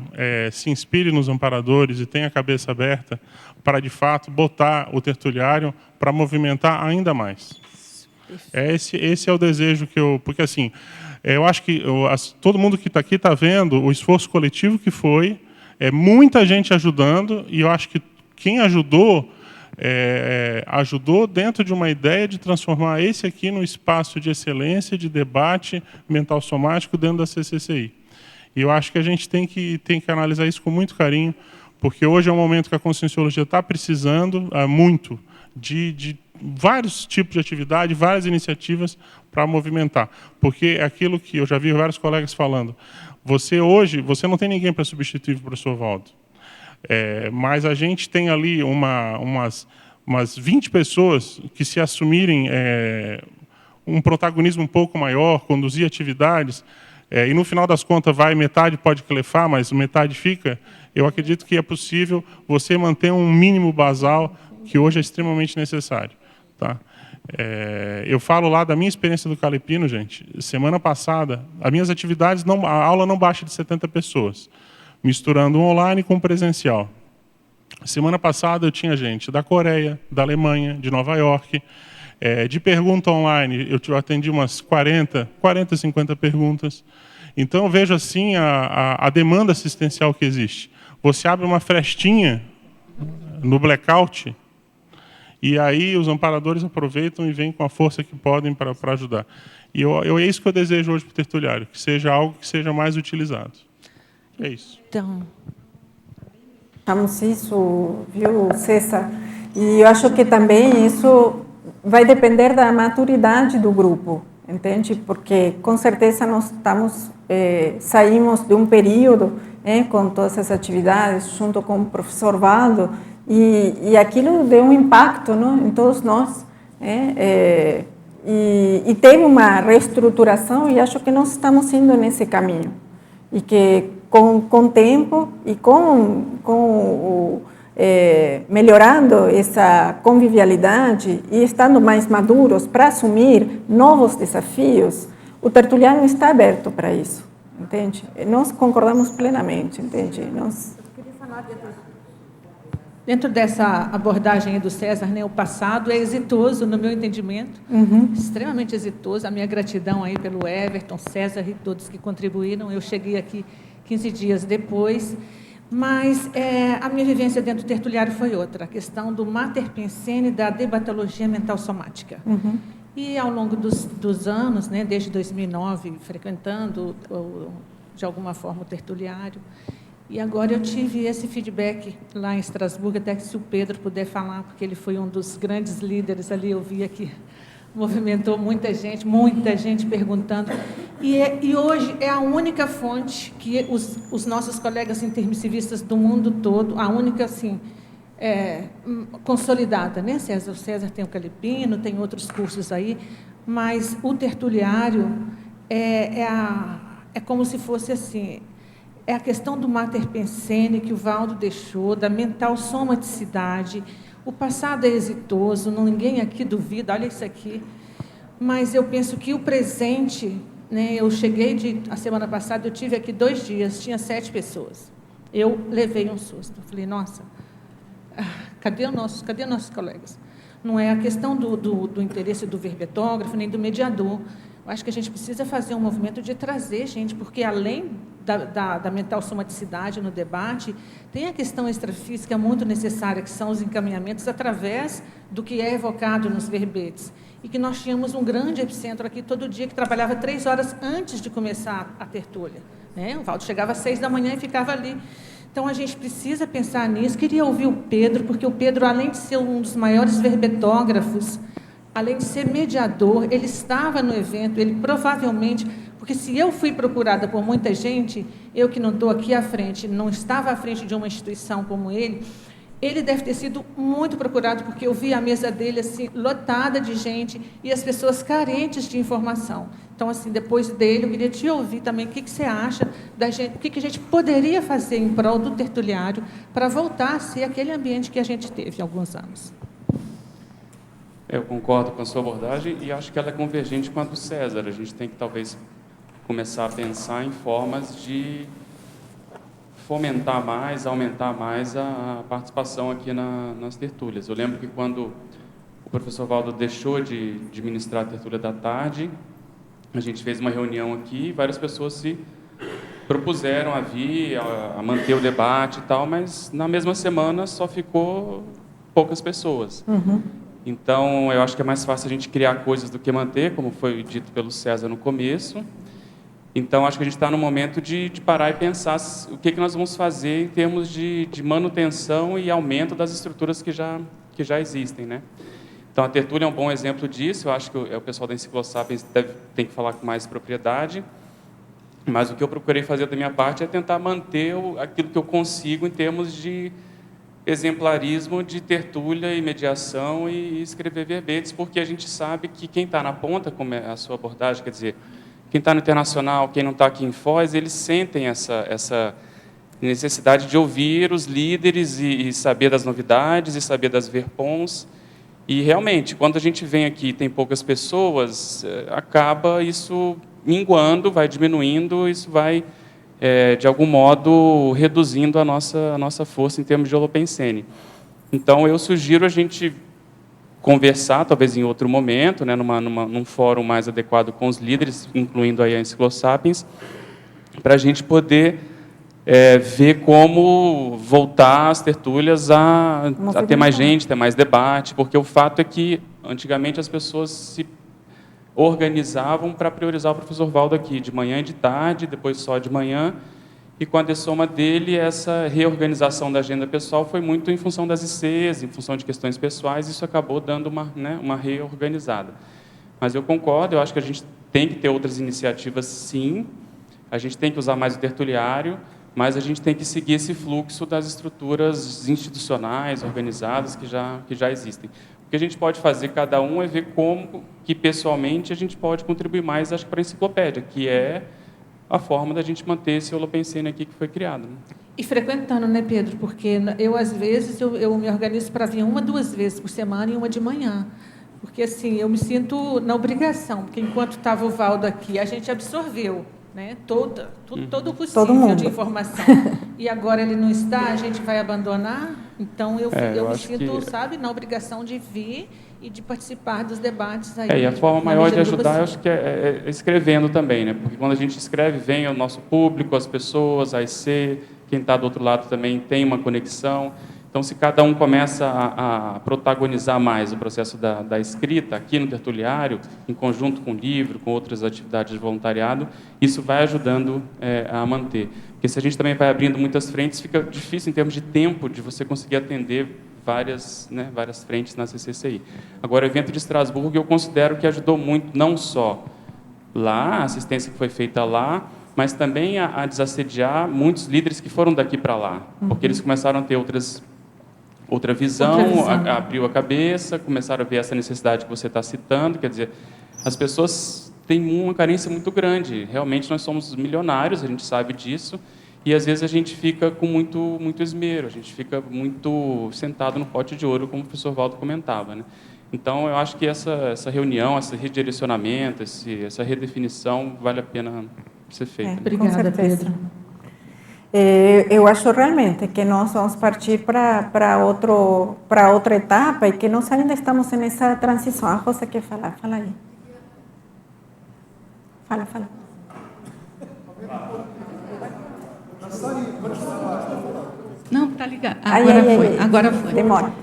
se inspire nos amparadores e tenha a cabeça aberta para, de fato, botar o tertuliário para movimentar ainda mais. Esse é o desejo que eu... Porque, assim, eu acho que todo mundo que está aqui está vendo o esforço coletivo que foi, muita gente ajudando, e eu acho que quem ajudou, ajudou dentro de uma ideia de transformar esse aqui num espaço de excelência, de debate mental somático dentro da CCCI. E eu acho que a gente tem que analisar isso com muito carinho, porque hoje é um momento que a Conscienciologia está precisando muito de vários tipos de atividade, várias iniciativas para movimentar. Porque é aquilo que eu já vi vários colegas falando, você não tem ninguém para substituir o professor Valdo. Mas a gente tem ali umas 20 pessoas que, se assumirem um protagonismo um pouco maior, conduzir atividades, e no final das contas metade pode clefar, mas metade fica, eu acredito que é possível você manter um mínimo basal que hoje é extremamente necessário. Tá? Eu falo lá da minha experiência do Calepino, gente. Semana passada, as minhas atividades, a aula não baixa de 70 pessoas. Misturando online com presencial. Semana passada eu tinha gente da Coreia, da Alemanha, de Nova York, de pergunta online, eu atendi umas 40, 50 perguntas. Então eu vejo assim a demanda assistencial que existe. Você abre uma frestinha no blackout, e aí os amparadores aproveitam e vêm com a força que podem para ajudar. E é isso que eu desejo hoje para o tertuliário, que seja algo que seja mais utilizado. É isso. Então, isso, viu, César? E eu acho que também isso vai depender da maturidade do grupo, entende? Porque, com certeza, nós saímos de um período com todas essas atividades, junto com o professor Valdo, E aquilo deu um impacto, não, em todos nós. E teve uma reestruturação e acho que nós estamos indo nesse caminho. E que com o tempo e melhorando essa convivialidade e estando mais maduros para assumir novos desafios, o tertuliano está aberto para isso, entende? Nós concordamos plenamente, entende? Dentro dessa abordagem do César, né, o passado é exitoso, no meu entendimento, extremamente exitoso. A minha gratidão aí pelo Everton, César e todos que contribuíram. Eu cheguei aqui 15 dias depois, mas a minha vivência dentro do tertuliário foi outra, a questão do Mater Pensene, da debatologia mental somática. E ao longo dos anos, né, desde 2009, frequentando, de alguma forma, o tertuliário, e agora eu tive esse feedback lá em Estrasburgo, até que se o Pedro puder falar, porque ele foi um dos grandes líderes ali, eu vi aqui, movimentou muita gente perguntando. E hoje é a única fonte que os nossos colegas intermissivistas do mundo todo, a única, assim, consolidada, né, César? O César tem o Calipino, tem outros cursos aí, mas o tertuliário é como se fosse assim, é a questão do Mater Pensene que o Valdo deixou, da mental somaticidade. O passado é exitoso, ninguém aqui duvida, olha isso aqui, mas eu penso que o presente, né, eu cheguei a semana passada, eu tive aqui 2 dias, tinha 7 pessoas. Eu levei um susto, falei, nossa, cadê nossos colegas? Não é a questão do interesse do verbetógrafo, nem do mediador. Eu acho que a gente precisa fazer um movimento de trazer gente, porque além da mental somaticidade no debate, tem a questão extrafísica muito necessária, que são os encaminhamentos através do que é evocado nos verbetes. E que nós tínhamos um grande epicentro aqui todo dia, que trabalhava 3 horas antes de começar a tertúlia, né? O Valdo chegava às 6 da manhã e ficava ali. Então, a gente precisa pensar nisso. Queria ouvir o Pedro, porque o Pedro, além de ser um dos maiores verbetógrafos, além de ser mediador, ele estava no evento, ele provavelmente... Porque se eu fui procurada por muita gente, eu que não estou aqui à frente, não estava à frente de uma instituição como ele deve ter sido muito procurado, porque eu vi a mesa dele assim, lotada de gente e as pessoas carentes de informação. Então, assim, depois dele, eu queria te ouvir também o que você acha da gente, o que a gente poderia fazer em prol do tertuliário para voltar a ser aquele ambiente que a gente teve há alguns anos. Eu concordo com a sua abordagem e acho que ela é convergente com a do César. A gente tem que, talvez, começar a pensar em formas de fomentar mais, aumentar mais a participação aqui nas tertúlias. Eu lembro que quando o professor Valdo deixou de ministrar a tertúlia da tarde, a gente fez uma reunião aqui e várias pessoas se propuseram a vir, a manter o debate e tal, mas na mesma semana só ficou poucas pessoas. Então, eu acho que é mais fácil a gente criar coisas do que manter, como foi dito pelo César no começo. Então, acho que a gente está no momento de parar e pensar o que nós vamos fazer em termos de manutenção e aumento das estruturas que já existem, né? Então, a tertúlia é um bom exemplo disso. Eu acho que o pessoal da Enciclosapiens tem que falar com mais propriedade. Mas o que eu procurei fazer da minha parte é tentar manter aquilo que eu consigo em termos de exemplarismo de tertúlia e mediação e escrever verbetes, porque a gente sabe que quem está na ponta, como é a sua abordagem, quer dizer, quem está no internacional, quem não está aqui em Foz, eles sentem essa necessidade de ouvir os líderes e saber das novidades e saber das verpons. E, realmente, quando a gente vem aqui e tem poucas pessoas, acaba isso minguando, vai diminuindo, isso vai, de algum modo, reduzindo a nossa força em termos de holopensene. Então, eu sugiro a gente conversar, talvez em outro momento, né, num fórum mais adequado com os líderes, incluindo aí a Enciclosapiens, para a gente poder ver como voltar as tertúlias a ter mais gente, ter mais debate, porque o fato é que, antigamente, as pessoas se organizavam para priorizar o professor Valdo aqui, de manhã e de tarde, depois só de manhã, e com a dessoma dele, essa reorganização da agenda pessoal foi muito em função das ICs, em função de questões pessoais, isso acabou dando uma reorganizada. Mas eu concordo, eu acho que a gente tem que ter outras iniciativas, sim, a gente tem que usar mais o tertuliário, mas a gente tem que seguir esse fluxo das estruturas institucionais, organizadas, que já existem. O que a gente pode fazer, cada um, é ver como que, pessoalmente, a gente pode contribuir mais, acho que, para a enciclopédia, que é a forma da gente manter esse Holopensene aqui que foi criado. Né? E frequentando, né, Pedro? Porque eu, às vezes, eu me organizo para vir 1 a 2 vezes por semana e uma de manhã. Porque, assim, eu me sinto na obrigação, porque enquanto estava o Valdo aqui, a gente absorveu, né, todo o possível de informação. E agora ele não está, a gente vai abandonar? Então, eu me sinto, sabe, na obrigação de vir e de participar dos debates aí. E a forma maior de ajudar, eu acho que é escrevendo também, né? Porque quando a gente escreve, vem o nosso público, as pessoas, a IC, quem está do outro lado também tem uma conexão. Então, se cada um começa a protagonizar mais o processo da escrita, aqui no Tertuliário, em conjunto com o livro, com outras atividades de voluntariado, isso vai ajudando a manter. Porque se a gente também vai abrindo muitas frentes, fica difícil, em termos de tempo, de você conseguir atender várias frentes na CCCI. Agora, o evento de Estrasburgo, eu considero que ajudou muito, não só lá, a assistência que foi feita lá, mas também a desassediar muitos líderes que foram daqui para lá, porque eles começaram a ter outra visão. Abriu a cabeça, começaram a ver essa necessidade que você está citando, quer dizer, as pessoas têm uma carência muito grande, realmente nós somos milionários, a gente sabe disso, e às vezes a gente fica com muito esmero, a gente fica muito sentado no pote de ouro, como o professor Valdo comentava, né? Então, eu acho que essa reunião, esse redirecionamento, essa redefinição, vale a pena ser feita. Obrigada, Pedro. Eu acho realmente que nós vamos partir para outra etapa e que nós ainda estamos nessa transição. A Rosa quer falar, fala aí. Fala. Não, está ligado. Agora foi. Demora.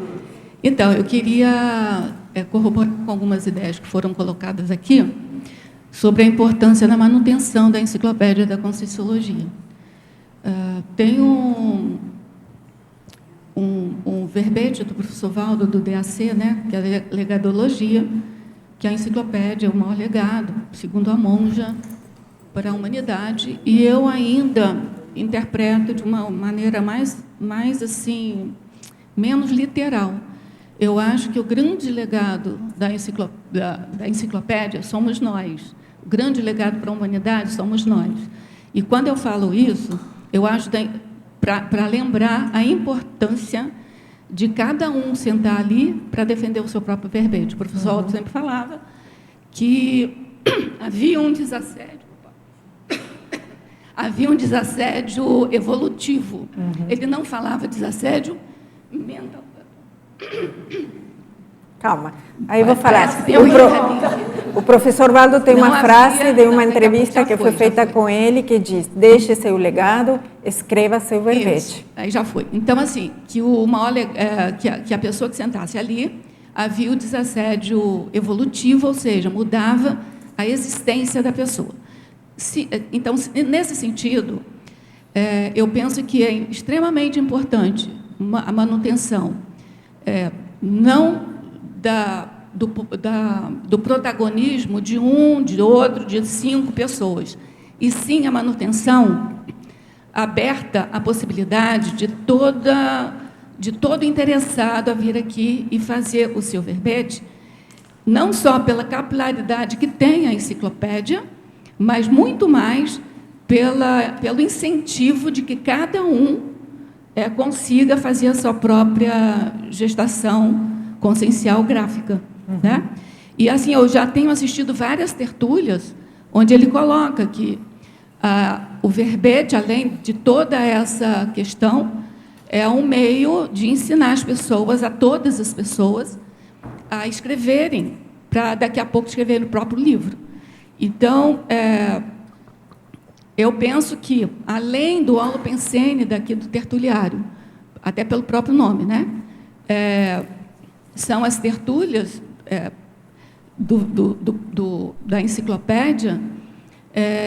Então, eu queria corroborar com algumas ideias que foram colocadas aqui sobre a importância da manutenção da Enciclopédia da Conscienciologia. Tem um verbete do professor Valdo, do DAC, né, que é a legadologia, que a enciclopédia é o maior legado, segundo a monja, para a humanidade, e eu ainda interpreto de uma maneira mais assim, menos literal. Eu acho que o grande legado da enciclopédia somos nós. O grande legado para a humanidade somos nós. E quando eu falo isso, eu acho para lembrar a importância de cada um sentar ali para defender o seu próprio verbete. O professor Aldo sempre falava que havia um desassédio evolutivo. Ele não falava desassédio mental. Calma, aí eu vou falar. O professor Valdo tem uma frase de uma entrevista que foi feita com ele que diz: deixe seu legado, escreva seu verbete. Isso, aí já foi. Então, assim, que a pessoa que sentasse ali havia o desassédio evolutivo, ou seja, mudava a existência da pessoa. Então, nesse sentido, eu penso que é extremamente importante a manutenção, não do protagonismo de um, de outro, de 5 pessoas, e sim a manutenção aberta à possibilidade de todo interessado a vir aqui e fazer o seu verbete, não só pela capilaridade que tem a enciclopédia, mas muito mais pelo incentivo de que cada um consiga fazer a sua própria gestação consciencial gráfica. Né? E, assim, eu já tenho assistido várias tertúlias onde ele coloca que o verbete, além de toda essa questão, é um meio de ensinar as pessoas, a todas as pessoas, a escreverem, para daqui a pouco escreverem o próprio livro. Então, eu penso que, além do Holopensene daqui do Tertuliário, até pelo próprio nome, né? São as tertúlias da enciclopédia.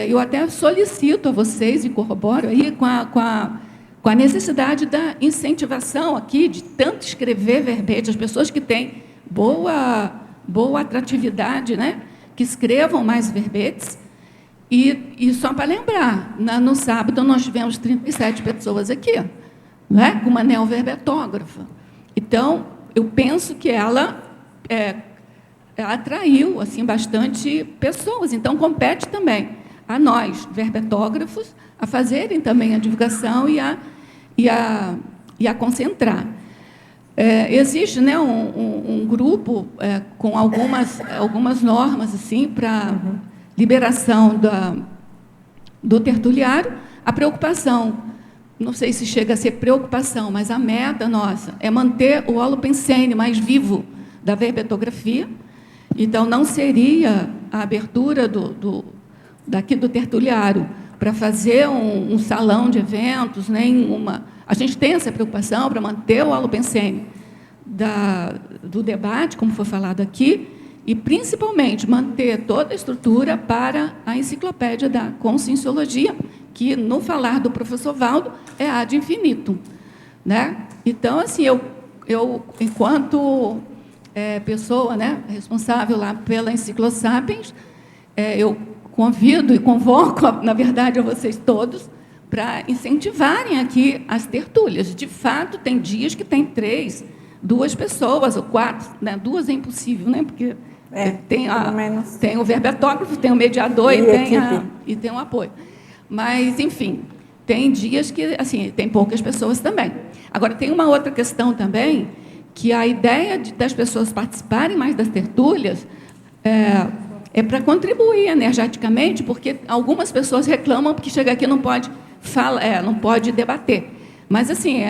Eu até solicito a vocês e corroboro aí com a necessidade da incentivação aqui de tanto escrever verbete, as pessoas que têm boa atratividade, né? Que escrevam mais verbetes E só para lembrar, no sábado nós tivemos 37 pessoas aqui, né, com uma neoverbetógrafa. Então, eu penso que ela atraiu assim, bastante pessoas. Então, compete também a nós, verbetógrafos, a fazerem também a divulgação e a concentrar. Existe, né, um grupo com algumas normas assim, para liberação do tertuliário. A preocupação, não sei se chega a ser preocupação, mas a meta nossa é manter o holopensene mais vivo da verbetografia. Então, não seria a abertura daqui do tertuliário para fazer um salão de eventos, nem uma... A gente tem essa preocupação para manter o holopensene do debate, como foi falado aqui, e, principalmente, manter toda a estrutura para a enciclopédia da conscienciologia, que, no falar do professor Valdo, é ad infinitum, né? Então, assim, eu enquanto pessoa, né, responsável lá pela Enciclosapiens, eu convido e convoco, na verdade, a vocês todos, para incentivarem aqui as tertúlias. De fato, tem dias que tem 3, 2 pessoas, ou 4, né? 2 é impossível, né? Porque tem o verbetógrafo, tem o mediador e tem um apoio. Mas, enfim, tem dias que assim, tem poucas pessoas também. Agora, tem uma outra questão também, que a ideia das pessoas participarem mais das tertúlias é para contribuir energeticamente, porque algumas pessoas reclamam porque chega aqui não pode não pode debater. Mas, assim,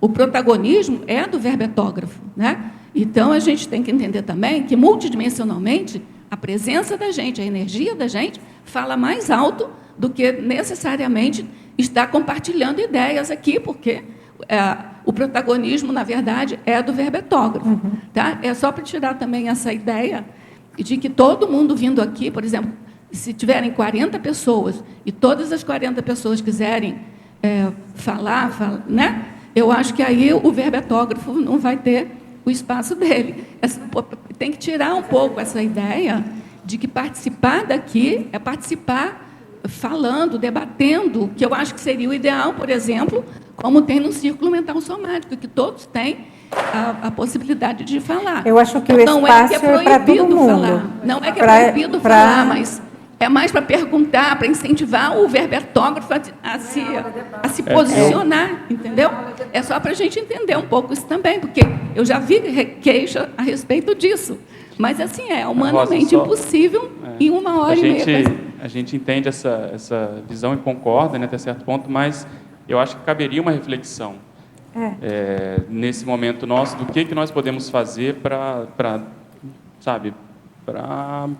o protagonismo é do verbetógrafo, né? Então, a gente tem que entender também que, multidimensionalmente, a presença da gente, a energia da gente, fala mais alto do que necessariamente estar compartilhando ideias aqui, porque o protagonismo, na verdade, é do verbetógrafo. Tá? É só para tirar também essa ideia de que todo mundo vindo aqui, por exemplo, se tiverem 40 pessoas e todas as 40 pessoas quiserem falar, né? Eu acho que aí o verbetógrafo não vai ter o espaço dele. Tem que tirar um pouco essa ideia de que participar daqui é participar falando, debatendo, que eu acho que seria o ideal, por exemplo, como tem no Círculo Mental Somático, que todos têm a possibilidade de falar. Eu acho que o espaço é para todo mundo. Falar. Não é que é proibido falar, mas é mais para perguntar, para incentivar o verbetógrafo a se posicionar, entendeu? É só para a gente entender um pouco isso também, porque eu já vi queixa a respeito disso. Mas, assim, é humanamente impossível em 1h30. A gente entende essa visão e concorda, né, até certo ponto, mas eu acho que caberia uma reflexão nesse momento nosso do que nós podemos fazer para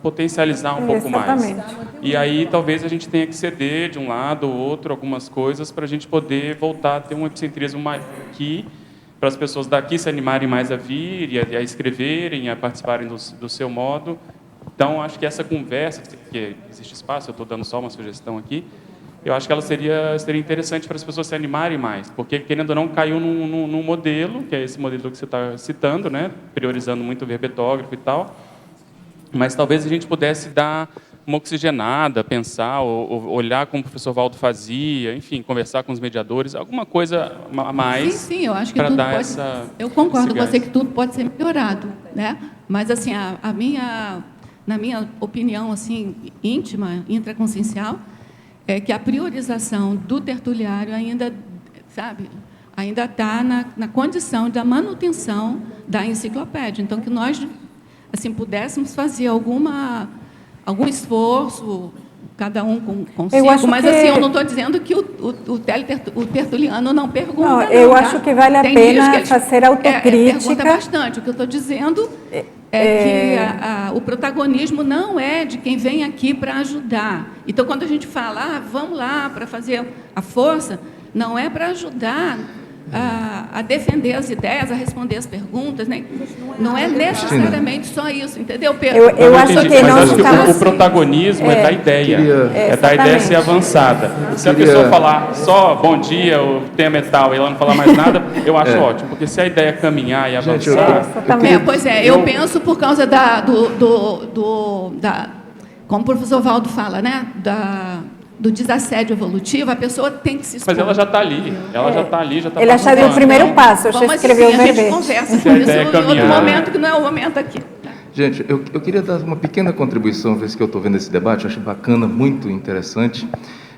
potencializar um pouco mais. E aí talvez a gente tenha que ceder de um lado ou outro algumas coisas para a gente poder voltar a ter um epicentrismo maior aqui, para as pessoas daqui se animarem mais a vir e a escreverem, a participarem do seu modo. Então, acho que essa conversa, que existe espaço, eu estou dando só uma sugestão aqui, eu acho que ela seria interessante para as pessoas se animarem mais, porque, querendo ou não, caiu num modelo, que é esse modelo que você está citando, né, priorizando muito o verbetógrafo e tal, mas talvez a gente pudesse dar uma oxigenada, pensar, ou olhar como o professor Valdo fazia, enfim, conversar com os mediadores, alguma coisa a mais. Sim, eu acho que para tudo dar pode. Eu concordo com você que tudo pode ser melhorado, né? Mas assim, na minha opinião assim íntima, intraconsciencial, é que a priorização do tertuliário ainda está na condição da manutenção da enciclopédia. Então, que nós assim pudéssemos fazer algum esforço, cada um consigo, mas assim, eu não estou dizendo que o tertuliano não pergunta. Não, eu acho que vale a pena fazer autocrítica. Pergunta bastante. O que eu estou dizendo é que o protagonismo não é de quem vem aqui para ajudar. Então, quando a gente fala, vamos lá para fazer a força, não é para ajudar a defender as ideias, a responder as perguntas, né? Não é necessariamente só isso, entendeu, Pedro? Eu acho que nós o protagonismo é da ideia, é da ideia ser avançada. Se a pessoa falar só bom dia, o tema é tal, e ela não falar mais nada, eu acho ótimo, porque se a ideia é caminhar e avançar... Pois é, eu penso por causa como o professor Valdo fala, né, do desassédio evolutivo, a pessoa tem que se expor. Mas ela já está ali, ela já está ali, já está Ele acharia o primeiro passo, eu Vamos escrever assim, o a gente verbete. conversa com isso em outro momento, que não é o momento aqui. Gente, eu queria dar uma pequena contribuição, vez que eu estou vendo esse debate, eu acho bacana, muito interessante,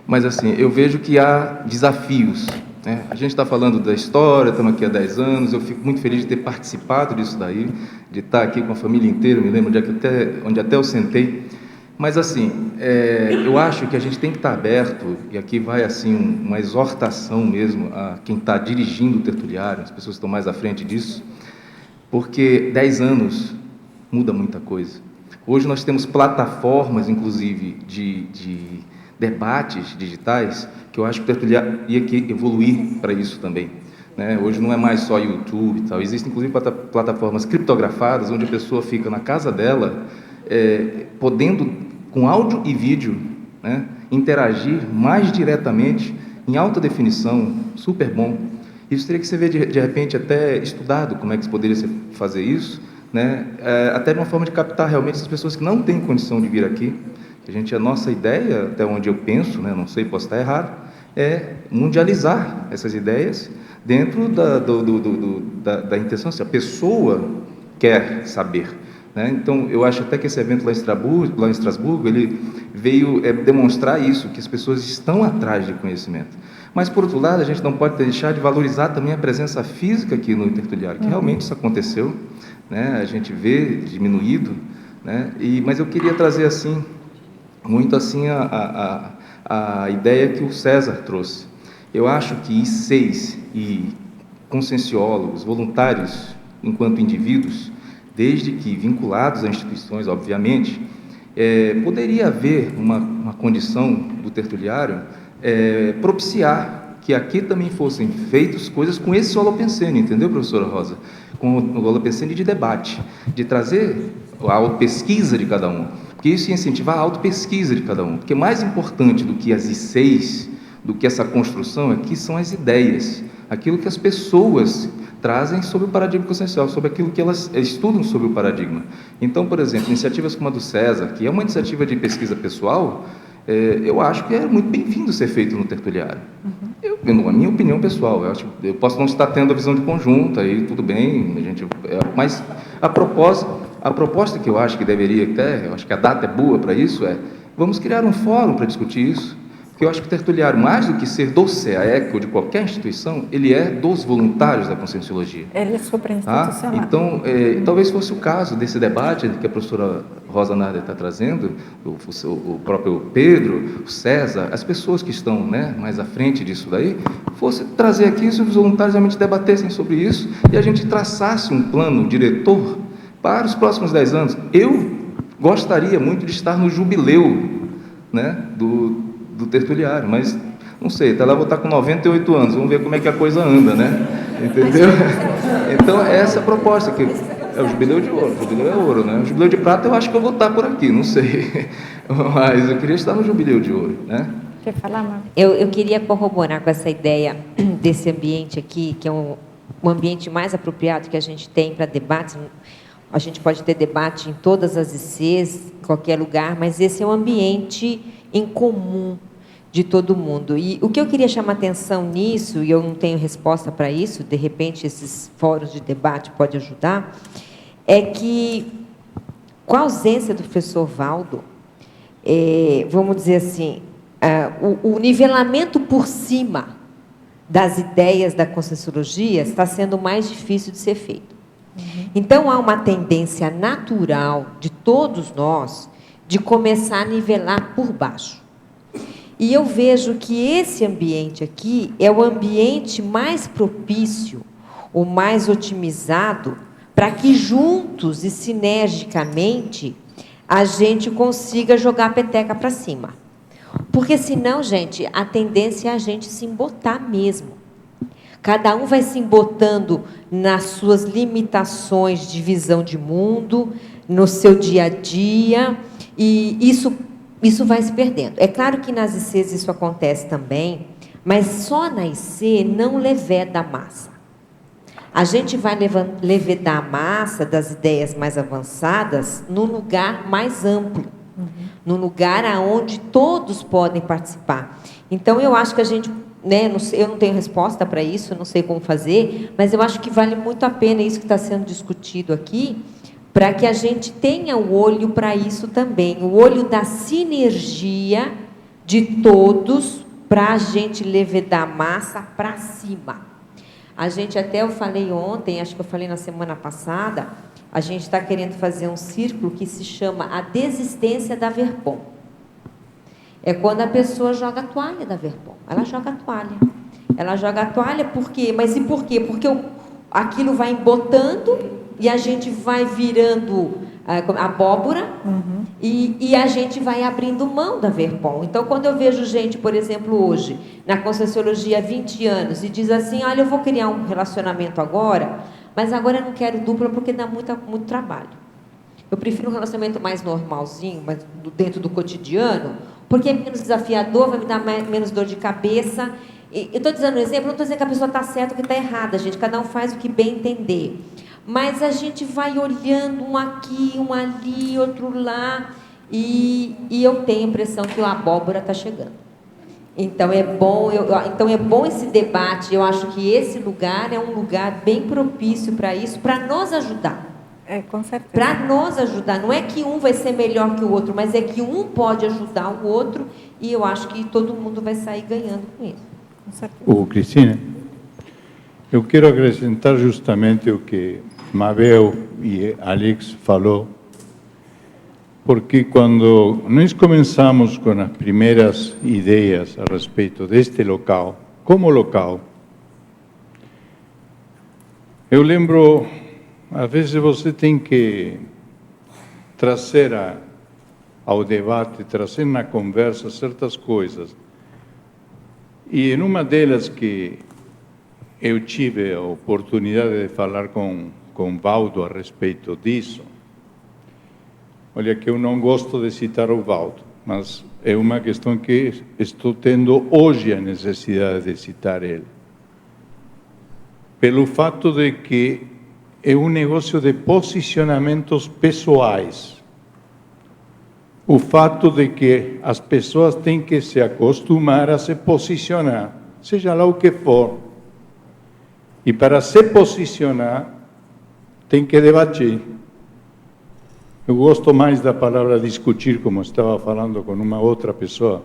mas assim, eu vejo que há desafios, né? A gente está falando da história, estamos aqui há 10 anos, eu fico muito feliz de ter participado disso daí, de estar aqui com a família inteira, me lembro onde até eu sentei, mas assim, eu acho que a gente tem que estar aberto, e aqui vai assim uma exortação mesmo a quem está dirigindo o tertuliário, as pessoas que estão mais à frente disso, porque 10 anos muda muita coisa. Hoje nós temos plataformas, inclusive, de debates digitais, que eu acho que o tertuliário ia evoluir para isso também, né? Hoje não é mais só YouTube e tal, existem inclusive plataformas criptografadas, onde a pessoa fica na casa dela, podendo, com áudio e vídeo, né, interagir mais diretamente, em alta definição, super bom. Isso teria que ser, de repente, até estudado, como é que se poderia fazer isso, né? Até de uma forma de captar realmente as pessoas que não têm condição de vir aqui. A nossa ideia, até onde eu penso, né, não sei, posso estar errado, é mundializar essas ideias dentro da intenção, se a pessoa quer saber, né? Então, eu acho até que esse evento lá em Estrasburgo, ele veio demonstrar isso, que as pessoas estão atrás de conhecimento. Mas, por outro lado, a gente não pode deixar de valorizar também a presença física aqui no Tertuliário, que realmente isso aconteceu, né? A gente vê diminuído, né? Mas eu queria trazer assim, muito assim a ideia que o César trouxe. Eu acho que I6 e conscienciólogos, voluntários, enquanto indivíduos, desde que vinculados a instituições, obviamente, poderia haver uma condição do tertuliário propiciar que aqui também fossem feitas coisas com esse holopensene, entendeu, professora Rosa? Com o holopensene de debate, de trazer a autopesquisa de cada um, porque isso ia incentivar a autopesquisa de cada um, porque mais importante do que as I6, do que essa construção aqui, são as ideias, aquilo que as pessoas trazem sobre o paradigma consciencial, sobre aquilo que elas estudam sobre o paradigma. Então, por exemplo, iniciativas como a do César, que é uma iniciativa de pesquisa pessoal, eu acho que é muito bem-vindo ser feito no tertuliário. A minha opinião pessoal, eu posso não estar tendo a visão de conjunto, aí tudo bem, mas a proposta que eu acho que deveria ter, eu acho que a data é boa para isso, vamos criar um fórum para discutir isso, porque eu acho que o tertuliário, mais do que ser do CAEC ou de qualquer instituição, ele é dos voluntários da conscienciologia. Ele é superinstitucional. Então, talvez fosse o caso desse debate que a professora Rosa Narder está trazendo, o próprio Pedro, o César, as pessoas que estão, né, mais à frente disso daí, fosse trazer aqui, se os voluntários realmente debatessem sobre isso e a gente traçasse um plano diretor para os próximos 10 anos. Eu gostaria muito de estar no jubileu, né, do tertuliário, mas não sei, até lá eu vou estar com 98 anos, vamos ver como é que a coisa anda, né? Entendeu? Então, essa proposta aqui, o jubileu de ouro, o jubileu é ouro, né? O jubileu de prata eu acho que eu vou estar por aqui, não sei, mas eu queria estar no jubileu de ouro, né? Quer falar, Marcos? Eu queria corroborar com essa ideia desse ambiente aqui, que é um ambiente mais apropriado que a gente tem para debates. A gente pode ter debate em todas as ICs, em qualquer lugar, mas esse é um ambiente em comum de todo mundo. E o que eu queria chamar atenção nisso, e eu não tenho resposta para isso, de repente esses fóruns de debate podem ajudar, é que, com a ausência do professor Valdo, vamos dizer assim, o nivelamento por cima das ideias da conscienciologia está sendo mais difícil de ser feito. Então, há uma tendência natural de todos nós de começar a nivelar por baixo. E eu vejo que esse ambiente aqui é o ambiente mais propício, o mais otimizado, para que juntos e sinergicamente a gente consiga jogar a peteca para cima. Porque senão, gente, a tendência é a gente se embotar mesmo. Cada um vai se embotando nas suas limitações de visão de mundo, no seu dia a dia, e isso vai se perdendo. É claro que nas ICs isso acontece também, mas só na IC não leveda a massa. A gente vai levedar a massa das ideias mais avançadas num lugar mais amplo. num lugar onde todos podem participar. Então, eu acho que a gente, né, eu não tenho resposta para isso, não sei como fazer, mas eu acho que vale muito a pena isso que está sendo discutido aqui, para que a gente tenha o olho para isso também, o olho da sinergia de todos para a gente levedar a massa para cima. A gente até, eu falei ontem, acho que eu falei na semana passada, a gente está querendo fazer um círculo que se chama a desistência da Verpom. É quando a pessoa joga a toalha da Verpom. Ela joga a toalha. Ela joga a toalha por quê? Mas e por quê? Porque aquilo vai embotando e a gente vai virando abóbora e a gente vai abrindo mão da Verpom. Então, quando eu vejo gente, por exemplo, hoje, na Conscienciologia há 20 anos, e diz assim, olha, eu vou criar um relacionamento agora, mas agora eu não quero dupla porque dá muito trabalho. Eu prefiro um relacionamento mais normalzinho, mas dentro do cotidiano, porque é menos desafiador, vai me dar menos dor de cabeça. Eu estou dizendo um exemplo, não estou dizendo que a pessoa está certa ou que está errada, gente. Cada um faz o que bem entender. Mas a gente vai olhando um aqui, um ali, outro lá, e eu tenho a impressão que a abóbora está chegando. Então é bom esse debate. Eu acho que esse lugar é um lugar bem propício para isso, para nos ajudar. Com certeza. Para nos ajudar. Não é que um vai ser melhor que o outro, mas é que um pode ajudar o outro, e eu acho que todo mundo vai sair ganhando com isso. Com certeza. Cristina, eu quero acrescentar justamente o que Mabel e Alex falou, porque quando nós começamos com as primeiras ideias a respeito deste local, como local, eu lembro, às vezes você tem que trazer ao debate, trazer na conversa certas coisas. E em uma delas que eu tive a oportunidade de falar com Valdo a respeito disso, olha que eu não gosto de citar o Valdo, mas é uma questão que estou tendo hoje a necessidade de citar ele. Pelo fato de que é um negócio de posicionamentos pessoais. O fato de que as pessoas têm que se acostumar a se posicionar, seja lá o que for. E para se posicionar, tem que debater. Eu gosto mais da palavra discutir, como estava falando com uma outra pessoa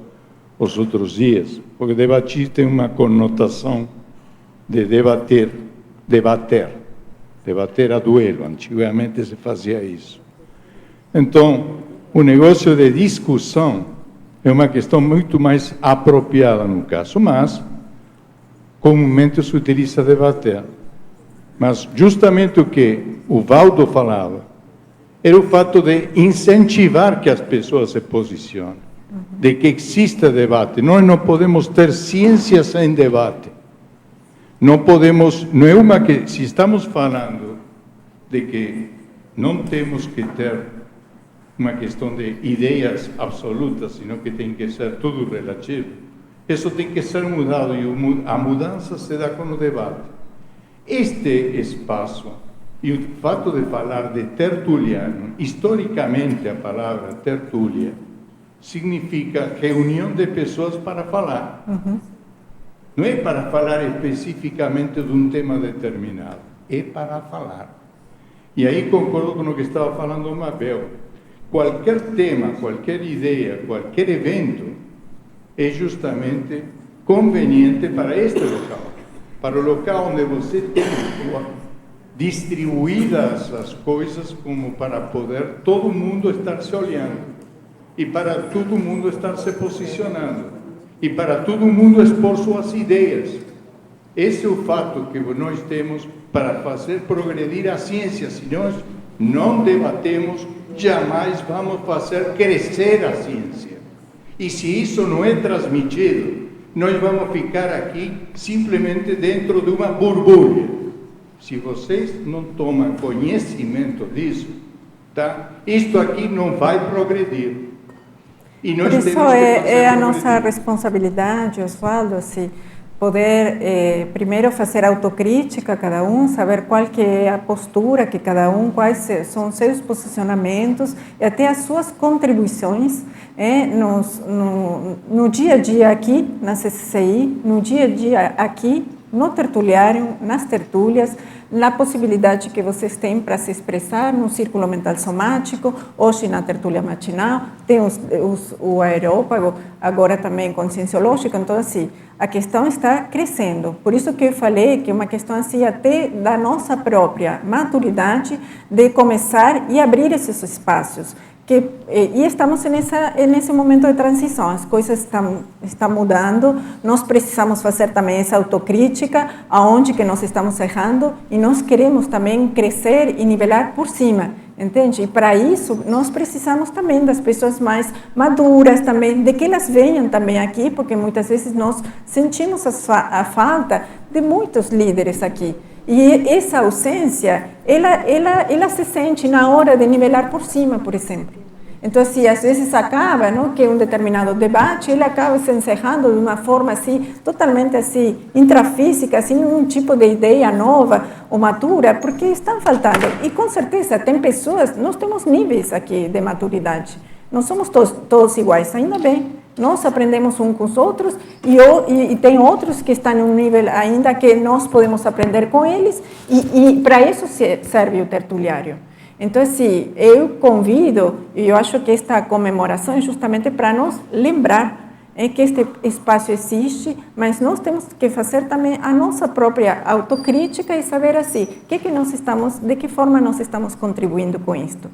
os outros dias, porque debater tem uma conotação de debater a duelo. Antigamente se fazia isso. Então, o negócio de discussão é uma questão muito mais apropriada no caso, mas comumente se utiliza debater. Mas justamente o que o Valdo falava era o fato de incentivar que as pessoas se posicionem, de que exista debate. Nós não podemos ter ciência sem debate. Não podemos, não é uma que, se estamos falando de que não temos que ter uma questão de ideias absolutas, sino que tem que ser tudo relativo, isso tem que ser mudado e a mudança se dá com o debate. Este espaço, e o fato de falar de tertuliano, historicamente a palavra tertúlia significa reunião de pessoas para falar. Não é para falar especificamente de um tema determinado, é para falar. E aí concordo com o que estava falando o Mabel. Qualquer tema, qualquer ideia, qualquer evento é justamente conveniente para este local, para o local onde você tem distribuídas as coisas como para poder todo mundo estar se olhando e para todo mundo estar se posicionando e para todo mundo expor suas ideias. Esse é o fato que nós temos para fazer progredir a ciência. Se nós não debatemos, jamais vamos fazer crescer a ciência. E se isso não é transmitido, nós vamos ficar aqui simplesmente dentro de uma borbulha. Se vocês não tomam conhecimento disso, tá? Isto aqui não vai progredir. E nós por isso é a nossa responsabilidade, Osvaldo, assim, poder primeiro fazer autocrítica a cada um, saber qual que é a postura que cada um, quais são seus posicionamentos e até as suas contribuições no dia a dia aqui na CCCI, no dia a dia aqui no tertuliário, nas tertúlias, na possibilidade que vocês têm para se expressar no círculo mental somático, hoje na tertúlia matinal, tem o aerópago, agora também conscienciológico, então assim, a questão está crescendo. Por isso que eu falei que é uma questão assim até da nossa própria maturidade de começar e abrir esses espaços. E estamos nesse momento de transição, as coisas estão mudando, nós precisamos fazer também essa autocrítica, aonde que nós estamos errando, e nós queremos também crescer e nivelar por cima, entende? E para isso, nós precisamos também das pessoas mais maduras também, de que elas venham também aqui, porque muitas vezes nós sentimos a falta de muitos líderes aqui. E essa ausência, ela se sente na hora de nivelar por cima, por exemplo. Então, assim, às vezes acaba, não, que um determinado debate, ele acaba se encerrando de uma forma assim, totalmente assim, intrafísica, assim, um tipo de ideia nova ou matura, porque estão faltando. E com certeza tem pessoas, nós temos níveis aqui de maturidade. Não somos todos iguais, ainda bem. Nós aprendemos uns com os outros e tem outros que estão em um nível ainda que nós podemos aprender com eles e para isso serve o tertuliário. Então, assim, eu convido, e eu acho que esta comemoração é justamente para nos lembrar que este espaço existe, mas nós temos que fazer também a nossa própria autocrítica e saber assim, de que forma nós estamos contribuindo com isto.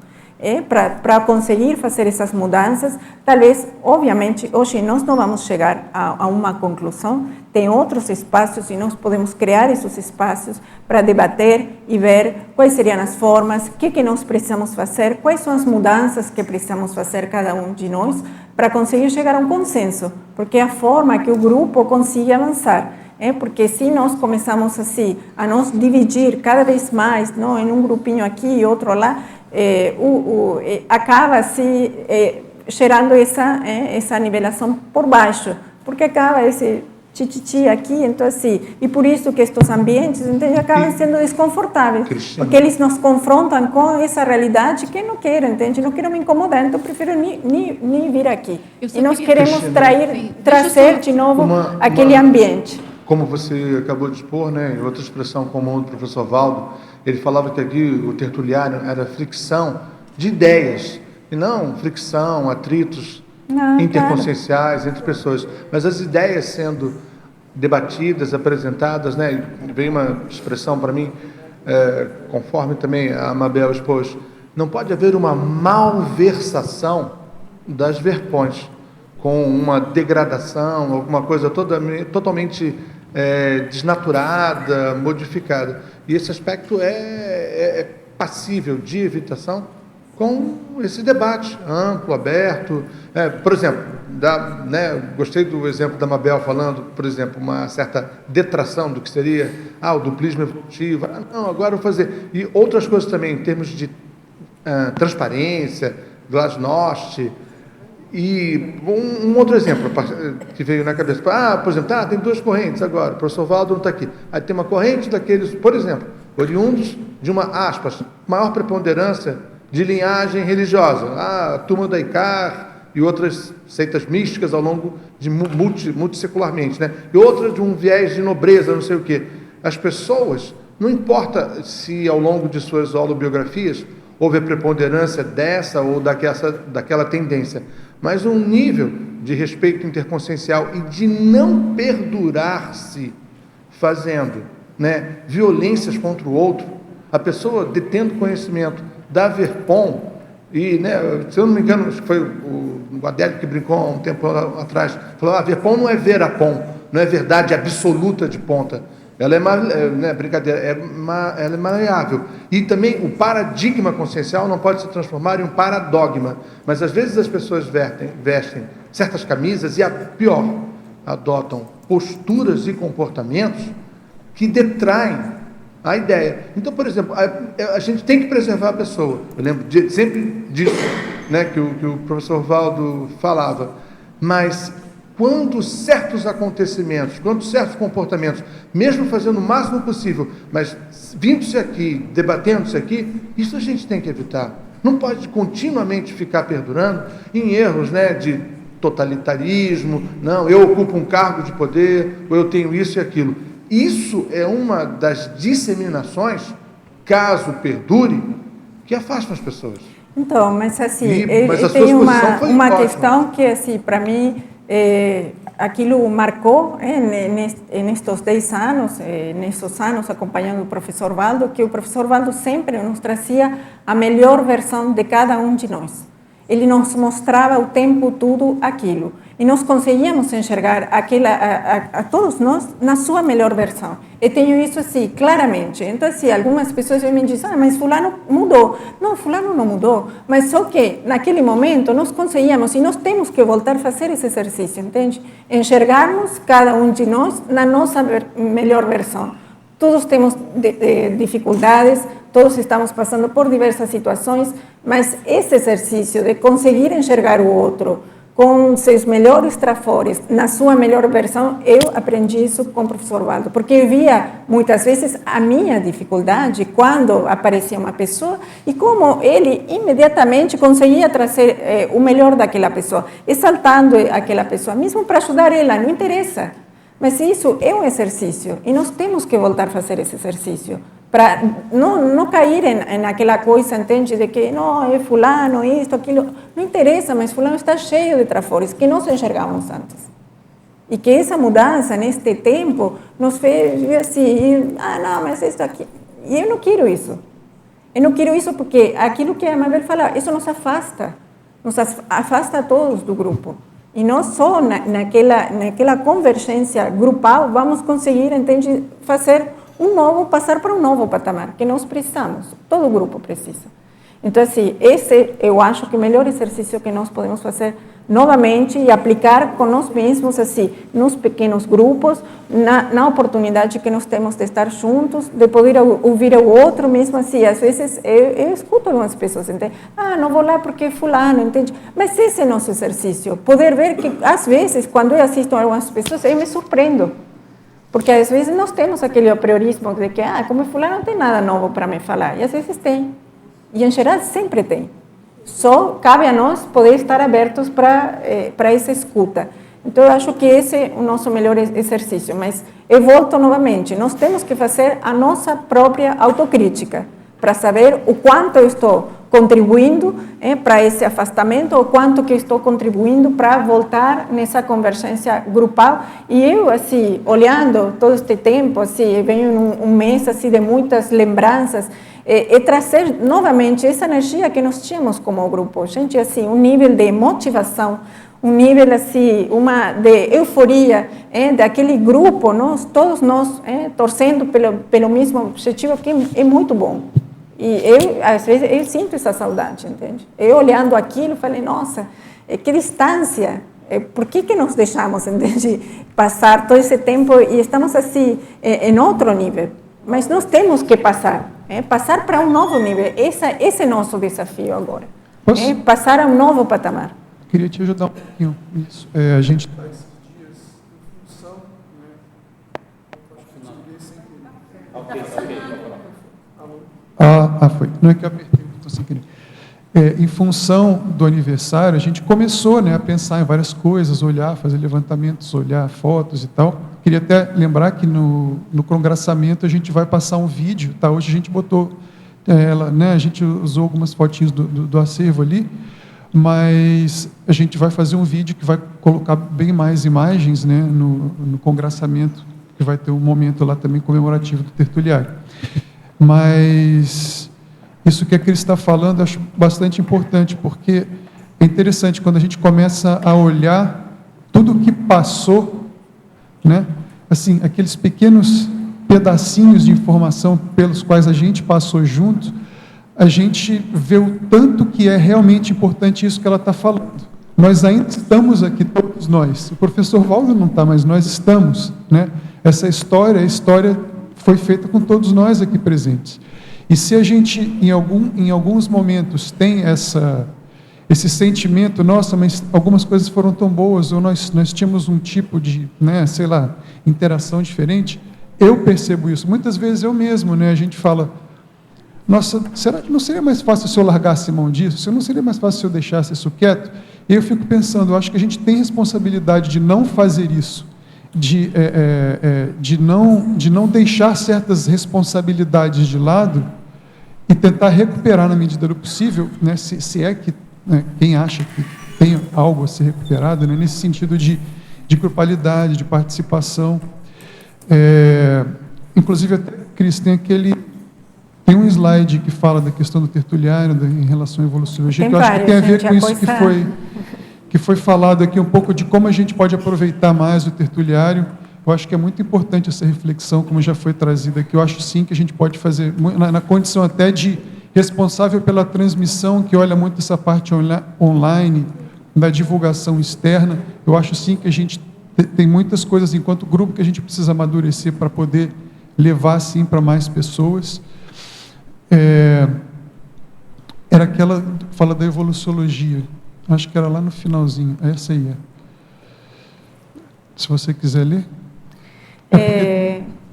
Para conseguir fazer essas mudanças, talvez, obviamente, hoje nós não vamos chegar a uma conclusão, tem outros espaços e nós podemos criar esses espaços para debater e ver quais seriam as formas, o que nós precisamos fazer, quais são as mudanças que precisamos fazer cada um de nós para conseguir chegar a um consenso, porque é a forma que o grupo consiga avançar. Porque se nós começamos assim a nos dividir cada vez mais, não, em um grupinho aqui e outro lá, acaba se gerando essa nivelação por baixo, porque acaba esse tititi aqui, então assim, e por isso que estes ambientes acabam sendo desconfortáveis, Cristina, porque eles nos confrontam com essa realidade que eu não quero, entende? Não quero me incomodar, então prefiro nem vir aqui. E nós queremos trazer de novo aquele ambiente. Como você acabou de expor, né, em outra expressão comum do professor Valdo, ele falava que aqui o tertuliário era fricção de ideias, e não fricção, atritos interconscienciais entre pessoas, mas as ideias sendo debatidas, apresentadas, né, vem uma expressão para mim, conforme também a Mabel expôs, não pode haver uma malversação das verpões, com uma degradação, alguma coisa totalmente desnaturada, modificada. E esse aspecto é passível de evitação com esse debate amplo, aberto. Por exemplo, gostei do exemplo da Mabel falando, por exemplo, uma certa detração do que seria o duplismo evolutivo. Não, agora eu vou fazer. E outras coisas também, em termos de transparência, glasnost. E um outro exemplo que veio na cabeça. Por exemplo, tem duas correntes agora, o professor Valdo não está aqui. Aí tem uma corrente daqueles, por exemplo, oriundos de uma, aspas, maior preponderância de linhagem religiosa. A turma da Icar e outras seitas místicas ao longo de multissecularmente, né? E outra de um viés de nobreza, não sei o quê. As pessoas, não importa se ao longo de suas holobiografias houve a preponderância dessa ou daquela tendência, mas um nível de respeito interconsciencial e de não perdurar-se fazendo, né, violências contra o outro, a pessoa detendo conhecimento da Verpom, e, né, se eu não me engano, foi o Adélio que brincou há um tempo atrás, falou, a Verpom não é Verapom, não é verdade absoluta de ponta, ela é brincadeira, ela é maleável. E também o paradigma consciencial não pode se transformar em um paradogma. Mas às vezes as pessoas vestem certas camisas e, pior, adotam posturas e comportamentos que detraem a ideia. Então, por exemplo, a gente tem que preservar a pessoa. Eu lembro sempre disso, né, que o professor Valdo falava. Mas quando certos acontecimentos, quando certos comportamentos, mesmo fazendo o máximo possível, mas vindo-se aqui, debatendo-se aqui, isso a gente tem que evitar. não pode continuamente ficar perdurando em erros, né, de totalitarismo, não, eu ocupo um cargo de poder, ou eu tenho isso e aquilo. Isso é uma das disseminações, caso perdure, que afastam as pessoas. Então, mas assim, mas tem uma questão que, assim, para mim, aquilo marcou nestes 10 anos, nesses anos acompanhando o professor Waldo, que o professor Waldo sempre nos trazia a melhor versão de cada um de nós. Ele nos mostrava o tempo todo aquilo. E nós conseguíamos enxergar a todos nós na sua melhor versão. Eu tenho isso assim, claramente. Então, assim, algumas pessoas me dizem, mas fulano mudou. Não, fulano não mudou. Mas só que, naquele momento, nós conseguíamos, e nós temos que voltar a fazer esse exercício, entende? Enxergarmos cada um de nós na nossa melhor versão. Todos temos dificuldades, todos estamos passando por diversas situações, mas esse exercício de conseguir enxergar o outro com seus melhores trafores, na sua melhor versão, eu aprendi isso com o professor Waldo, porque eu via muitas vezes a minha dificuldade quando aparecia uma pessoa e como ele imediatamente conseguia trazer o melhor daquela pessoa, exaltando aquela pessoa, mesmo para ajudar ela, não interessa. Mas isso é um exercício e nós temos que voltar a fazer esse exercício para não cair naquela coisa, entende, de que não, é fulano, isto, aquilo, não interessa, mas fulano está cheio de trafores que nós enxergamos antes. E que essa mudança, neste tempo, nos fez assim, não, mas isso aqui, e eu não quero isso. Eu não quero isso porque aquilo que a Mabel fala, isso nos afasta a todos do grupo. E não só naquela convergência grupal vamos conseguir, entende, passar para um novo patamar, que nós precisamos, todo o grupo precisa. Então, assim, esse eu acho que o melhor exercício que nós podemos fazer novamente e aplicar com nós mesmos, assim, nos pequenos grupos, na oportunidade que nós temos de estar juntos, de poder ouvir o outro mesmo, assim, às vezes eu escuto algumas pessoas, entende? Não vou lá porque é fulano, entende? Mas esse é o nosso exercício, poder ver que, às vezes, quando eu assisto a algumas pessoas, eu me surpreendo. Porque às vezes nós temos aquele apriorismo de que, como fulano não tem nada novo para me falar. E às vezes tem. E em geral sempre tem. Só cabe a nós poder estar abertos para essa escuta. Então eu acho que esse é o nosso melhor exercício. Mas eu volto novamente, nós temos que fazer a nossa própria autocrítica para saber o quanto eu estou contribuindo para esse afastamento, o quanto que estou contribuindo para voltar nessa convergência grupal. E eu, assim, olhando todo este tempo, assim, venho num mês assim, de muitas lembranças, e trazer novamente essa energia que nós tínhamos como grupo. Gente, assim, um nível de motivação, um nível assim, de euforia, daquele grupo, todos nós torcendo pelo mesmo objetivo, que é muito bom. E eu, às vezes, eu sinto essa saudade, entende? Eu olhando aquilo, falei, nossa, que distância, por que nos deixamos, entende? Passar todo esse tempo e estamos assim, em outro nível. Mas nós temos que passar para um novo nível. Esse é nosso desafio agora. Passar a um novo patamar. Queria te ajudar um pouquinho nisso. A gente está esses dias em função... Foi. Não é que eu apertei, estou sem querer. Em função do aniversário, a gente começou a pensar em várias coisas, olhar, fazer levantamentos, olhar fotos e tal. Queria até lembrar que no congraçamento a gente vai passar um vídeo, tá? Hoje a gente botou ela, a gente usou algumas fotinhos do acervo ali, mas a gente vai fazer um vídeo que vai colocar bem mais imagens, no congraçamento, que vai ter um momento lá também comemorativo do tertuliário. Mas isso que a Cris está falando eu acho bastante importante, porque é interessante quando a gente começa a olhar tudo o que passou, assim, aqueles pequenos pedacinhos de informação pelos quais a gente passou junto, a gente vê o tanto que é realmente importante isso que ela está falando. Nós ainda estamos aqui, todos nós. O professor Waldo não está, mas nós estamos. Essa história, a história foi feita com todos nós aqui presentes. E se a gente, em alguns momentos, tem esse sentimento, nossa, mas algumas coisas foram tão boas, ou nós tínhamos um tipo de, interação diferente, eu percebo isso. Muitas vezes eu mesmo, a gente fala, nossa, será que não seria mais fácil se eu largasse mão disso? Se não seria mais fácil se eu deixasse isso quieto? E eu fico pensando, eu acho que a gente tem responsabilidade de não fazer isso, de não deixar certas responsabilidades de lado e tentar recuperar na medida do possível, né, se é que, né, quem acha que tem algo a ser recuperado, né, nesse sentido de grupalidade, de participação. Inclusive, até, Cris, tem um slide que fala da questão do tertuliário em relação à evoluciologia, que eu acho que tem a ver com isso que foi falado aqui, um pouco de como a gente pode aproveitar mais o tertuliário. Eu acho que é muito importante essa reflexão, como já foi trazida aqui. Eu acho, sim, que a gente pode fazer, na condição até de responsável pela transmissão, que olha muito essa parte online, da divulgação externa. Eu acho, sim, que a gente tem muitas coisas, enquanto grupo, que a gente precisa amadurecer para poder levar, sim, para mais pessoas. Era aquela, fala da evoluciologia, acho que era lá no finalzinho, essa aí se você quiser ler.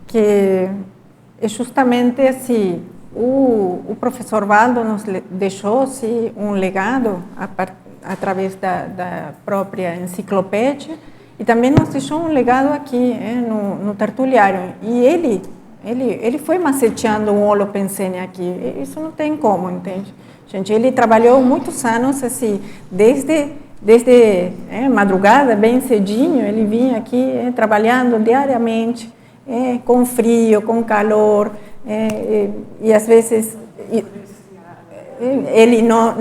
Que é justamente assim, o professor Waldo nos deixou um legado através da própria enciclopédia, e também nos deixou um legado aqui no tertuliário, e ele foi maceteando um holopensene aqui, isso não tem como, entende? Gente, ele trabalhou muitos anos assim, desde madrugada, bem cedinho, ele vinha aqui trabalhando diariamente, com frio, com calor, e às vezes ele não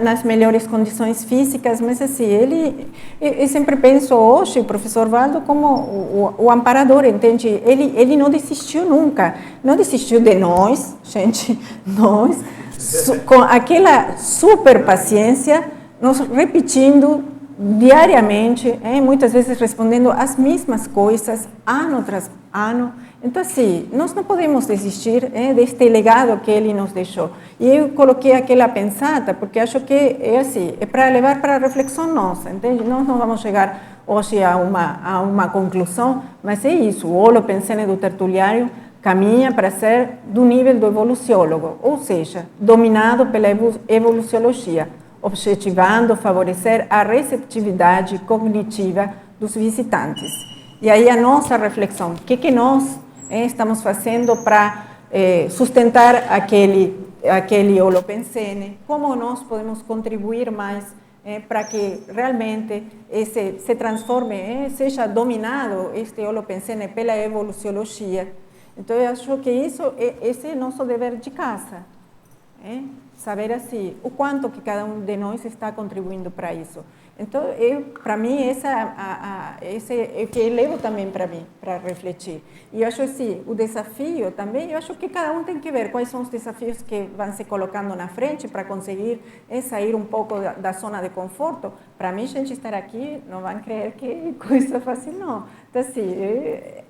nas melhores condições físicas, mas assim, eu sempre penso hoje, o professor Waldo, como o amparador, entende? Ele não desistiu nunca, não desistiu de nós, gente, nós, com aquela super paciência, nos repetindo diariamente, muitas vezes respondendo as mesmas coisas, ano tras ano. Então, assim, nós não podemos desistir deste legado que ele nos deixou. E eu coloquei aquela pensada, porque acho que assim, é para levar para a reflexão nossa, entende? Nós não vamos chegar hoje a uma conclusão, mas é isso, o holopensene do tertuliário caminha para ser do nível do evoluciólogo, ou seja, dominado pela evoluciologia, objetivando favorecer a receptividade cognitiva dos visitantes. E aí a nossa reflexão, o que nós estamos fazendo para sustentar aquele holopensene, como nós podemos contribuir mais para que realmente se transforme, seja dominado este holopensene pela evoluciologia. Então, eu acho que esse é nosso dever de casa, saber assim, o quanto que cada um de nós está contribuindo para isso. Então, para mim, esse é o que eu levo também para mim, para refletir. E eu acho assim, o desafio também, eu acho que cada um tem que ver quais são os desafios que vão se colocando na frente para conseguir sair um pouco da zona de conforto. Para mim, gente estar aqui, não vão crer que é coisa fácil, não. Então, assim,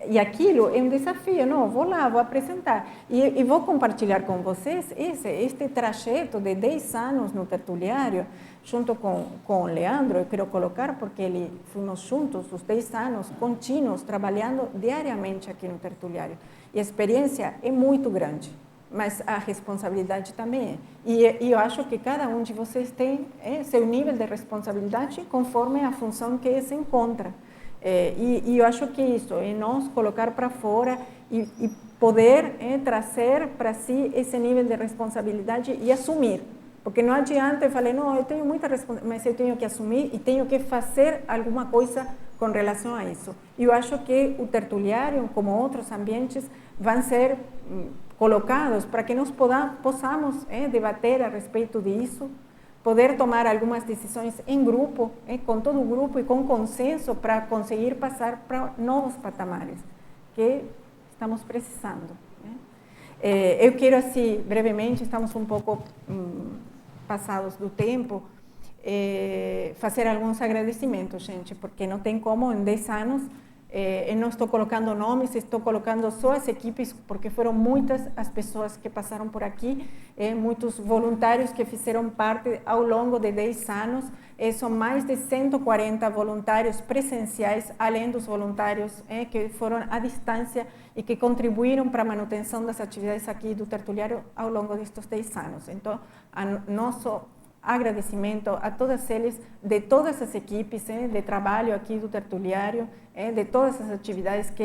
e aquilo é um desafio, não, vou lá, vou apresentar. E vou compartilhar com vocês este trajeto de 10 anos no tertuliário, junto com o Leandro, eu quero colocar, porque fomos juntos os 10 anos contínuos, trabalhando diariamente aqui no tertuliário. E a experiência é muito grande, mas a responsabilidade também é. E eu acho que cada um de vocês tem seu nível de responsabilidade conforme a função que se encontra. E eu acho que isso é nós colocar para fora e poder trazer para si esse nível de responsabilidade e assumir. Porque não adianta eu falar, não, eu tenho muita responsabilidade, mas eu tenho que assumir e tenho que fazer alguma coisa com relação a isso. E eu acho que o tertuliário, como outros ambientes, vão ser colocados para que nós possamos debater a respeito disso, poder tomar algumas decisões em grupo, com todo o grupo e com consenso para conseguir passar para novos patamares que estamos precisando. Eu quero, assim, brevemente, estamos um pouco passados do tempo, fazer alguns agradecimentos, gente, porque não tem como, em 10 anos, Eu não estou colocando nomes, estou colocando só as equipes, porque foram muitas as pessoas que passaram por aqui, muitos voluntários que fizeram parte ao longo de 10 anos. São mais de 140 voluntários presenciais, além dos voluntários que foram à distância e que contribuíram para a manutenção das atividades aqui do Tertuliário ao longo destes 10 anos. Então, nosso agradecimento a todas eles, de todas as equipes de trabalho aqui do Tertuliário, de todas as atividades que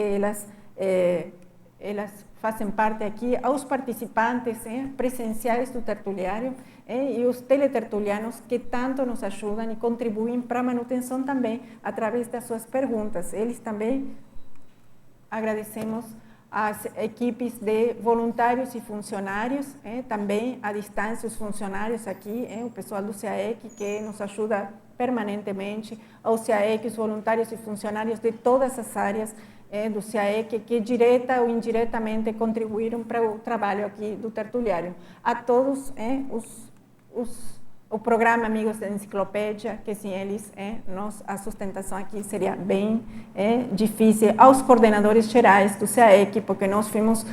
elas fazem parte aqui, aos participantes presenciais do Tertuliário e os teletertulianos que tanto nos ajudam e contribuem para a manutenção também através das suas perguntas. Eles também agradecemos as equipes de voluntários e funcionários, também à distância os funcionários aqui, o pessoal do CAEC que nos ajuda permanentemente, ao CAEC, os voluntários e funcionários de todas as áreas do CAEC que direta ou indiretamente contribuíram para o trabalho aqui do Tertuliário. A todos o programa Amigos da Enciclopédia, que sem eles a sustentação aqui seria bem difícil, aos coordenadores gerais do CAEC, porque nós fomos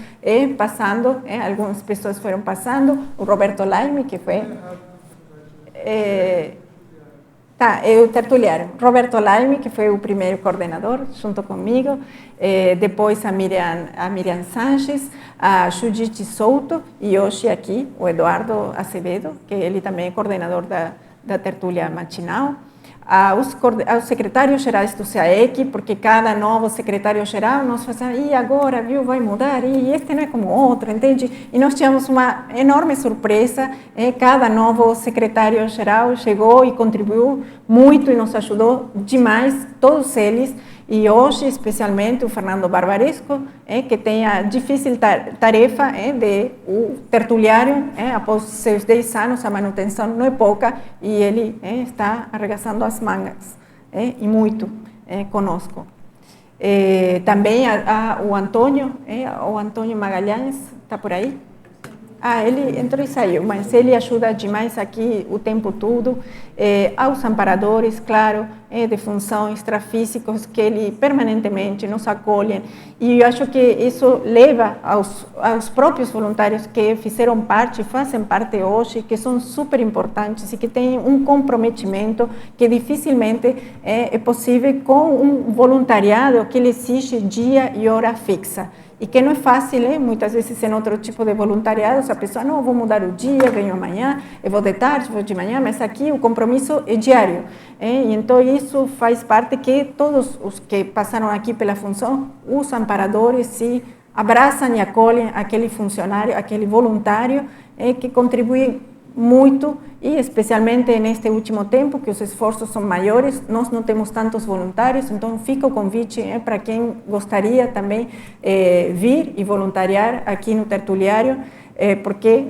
passando, algumas pessoas foram passando, o Roberto Laime, que foi... o Tertuliário. Roberto Laime, que foi o primeiro coordenador, junto comigo, depois a Miriam Sanches, a Judite Souto e hoje aqui o Eduardo Acevedo, que ele também é coordenador da tertúlia matinal, aos secretários gerais do CAEC, porque cada novo secretário-geral nós fazemos, e agora, viu, vai mudar, e este não é como outro, entende? E nós tivemos uma enorme surpresa, cada novo secretário-geral chegou e contribuiu muito e nos ajudou demais, todos eles, e hoje, especialmente, o Fernando Barbaresco, que tem a difícil tarefa de o tertuliário, após seus 10 anos, a manutenção não é pouca, e ele está arregaçando as mangas, e muito, conosco. Também o Antônio Magalhães, está por aí? Ele entrou e saiu, mas ele ajuda demais aqui o tempo todo, aos amparadores, claro, de função extrafísicos, que ele permanentemente nos acolhem, e eu acho que isso leva aos próprios voluntários que fizeram parte, fazem parte hoje, que são super importantes e que têm um comprometimento que dificilmente é possível com um voluntariado que exige dia e hora fixa. E que não é fácil, muitas vezes em outro tipo de voluntariado, a pessoa, não, vou mudar o dia, venho amanhã, eu vou de tarde, vou de manhã, mas aqui o compromisso é diário. E então isso faz parte que todos os que passaram aqui pela função, os amparadores, se abraçam e acolhem aquele funcionário, aquele voluntário, que contribui muito, e especialmente neste último tempo, que os esforços são maiores, nós não temos tantos voluntários, então fica o convite para quem gostaria também vir e voluntariar aqui no Tertuliário, porque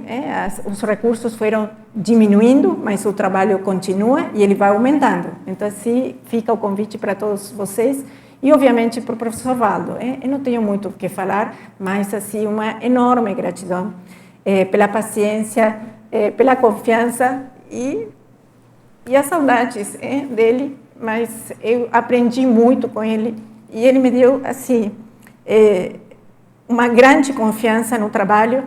os recursos foram diminuindo, mas o trabalho continua e ele vai aumentando. Então, assim, fica o convite para todos vocês. E, obviamente, para o professor Valdo. Eu não tenho muito o que falar, mas, assim, uma enorme gratidão pela paciência, pela confiança e as saudades dele, mas eu aprendi muito com ele e ele me deu assim uma grande confiança no trabalho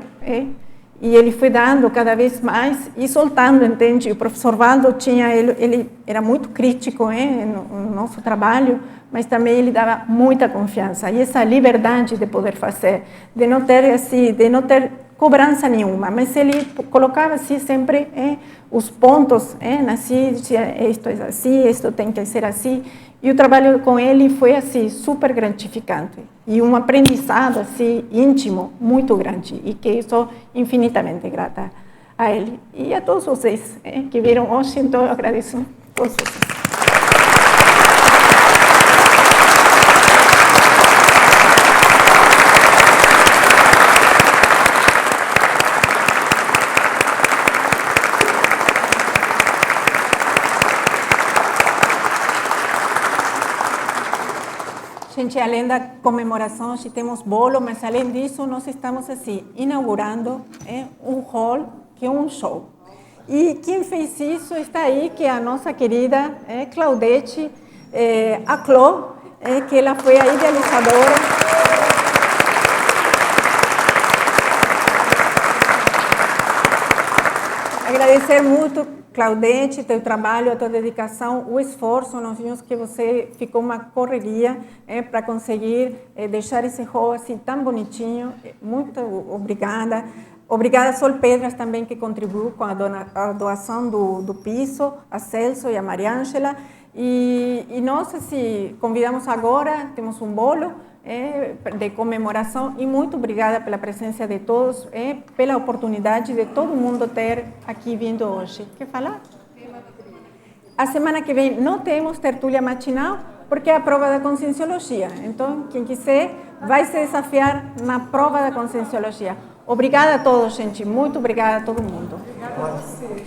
e ele foi dando cada vez mais e soltando, entende? O professor Valdo tinha ele era muito crítico no nosso trabalho, mas também ele dava muita confiança e essa liberdade de poder fazer, de não ter cobrança nenhuma, mas ele colocava assim sempre os pontos, assim, isto é assim, isto tem que ser assim, e o trabalho com ele foi assim super gratificante e um aprendizado assim íntimo muito grande e que eu sou infinitamente grata a ele e a todos vocês que viram hoje, então eu agradeço a todos vocês. Gente, além da comemoração, hoje temos bolo, mas além disso, nós estamos assim, inaugurando um hall, que é um show. E quem fez isso está aí, que é a nossa querida Claudete, a Cló, que ela foi a idealizadora. Agradecer muito, Claudete, teu trabalho, a tua dedicação, o esforço. Nós vimos que você ficou uma correria para conseguir deixar esse hall assim tão bonitinho. Muito obrigada. Obrigada a Sol Pedras também, que contribuiu com a doação do piso, a Celso e a Mariângela. E nós assim, convidamos agora, temos um bolo de comemoração, e muito obrigada pela presença de todos, pela oportunidade de todo mundo ter aqui vindo hoje. Quer falar? A semana que vem não temos tertúlia matinal, porque é a prova da conscienciologia. Então, quem quiser vai se desafiar na prova da conscienciologia. Obrigada a todos, gente. Muito obrigada a todo mundo. Obrigada a você.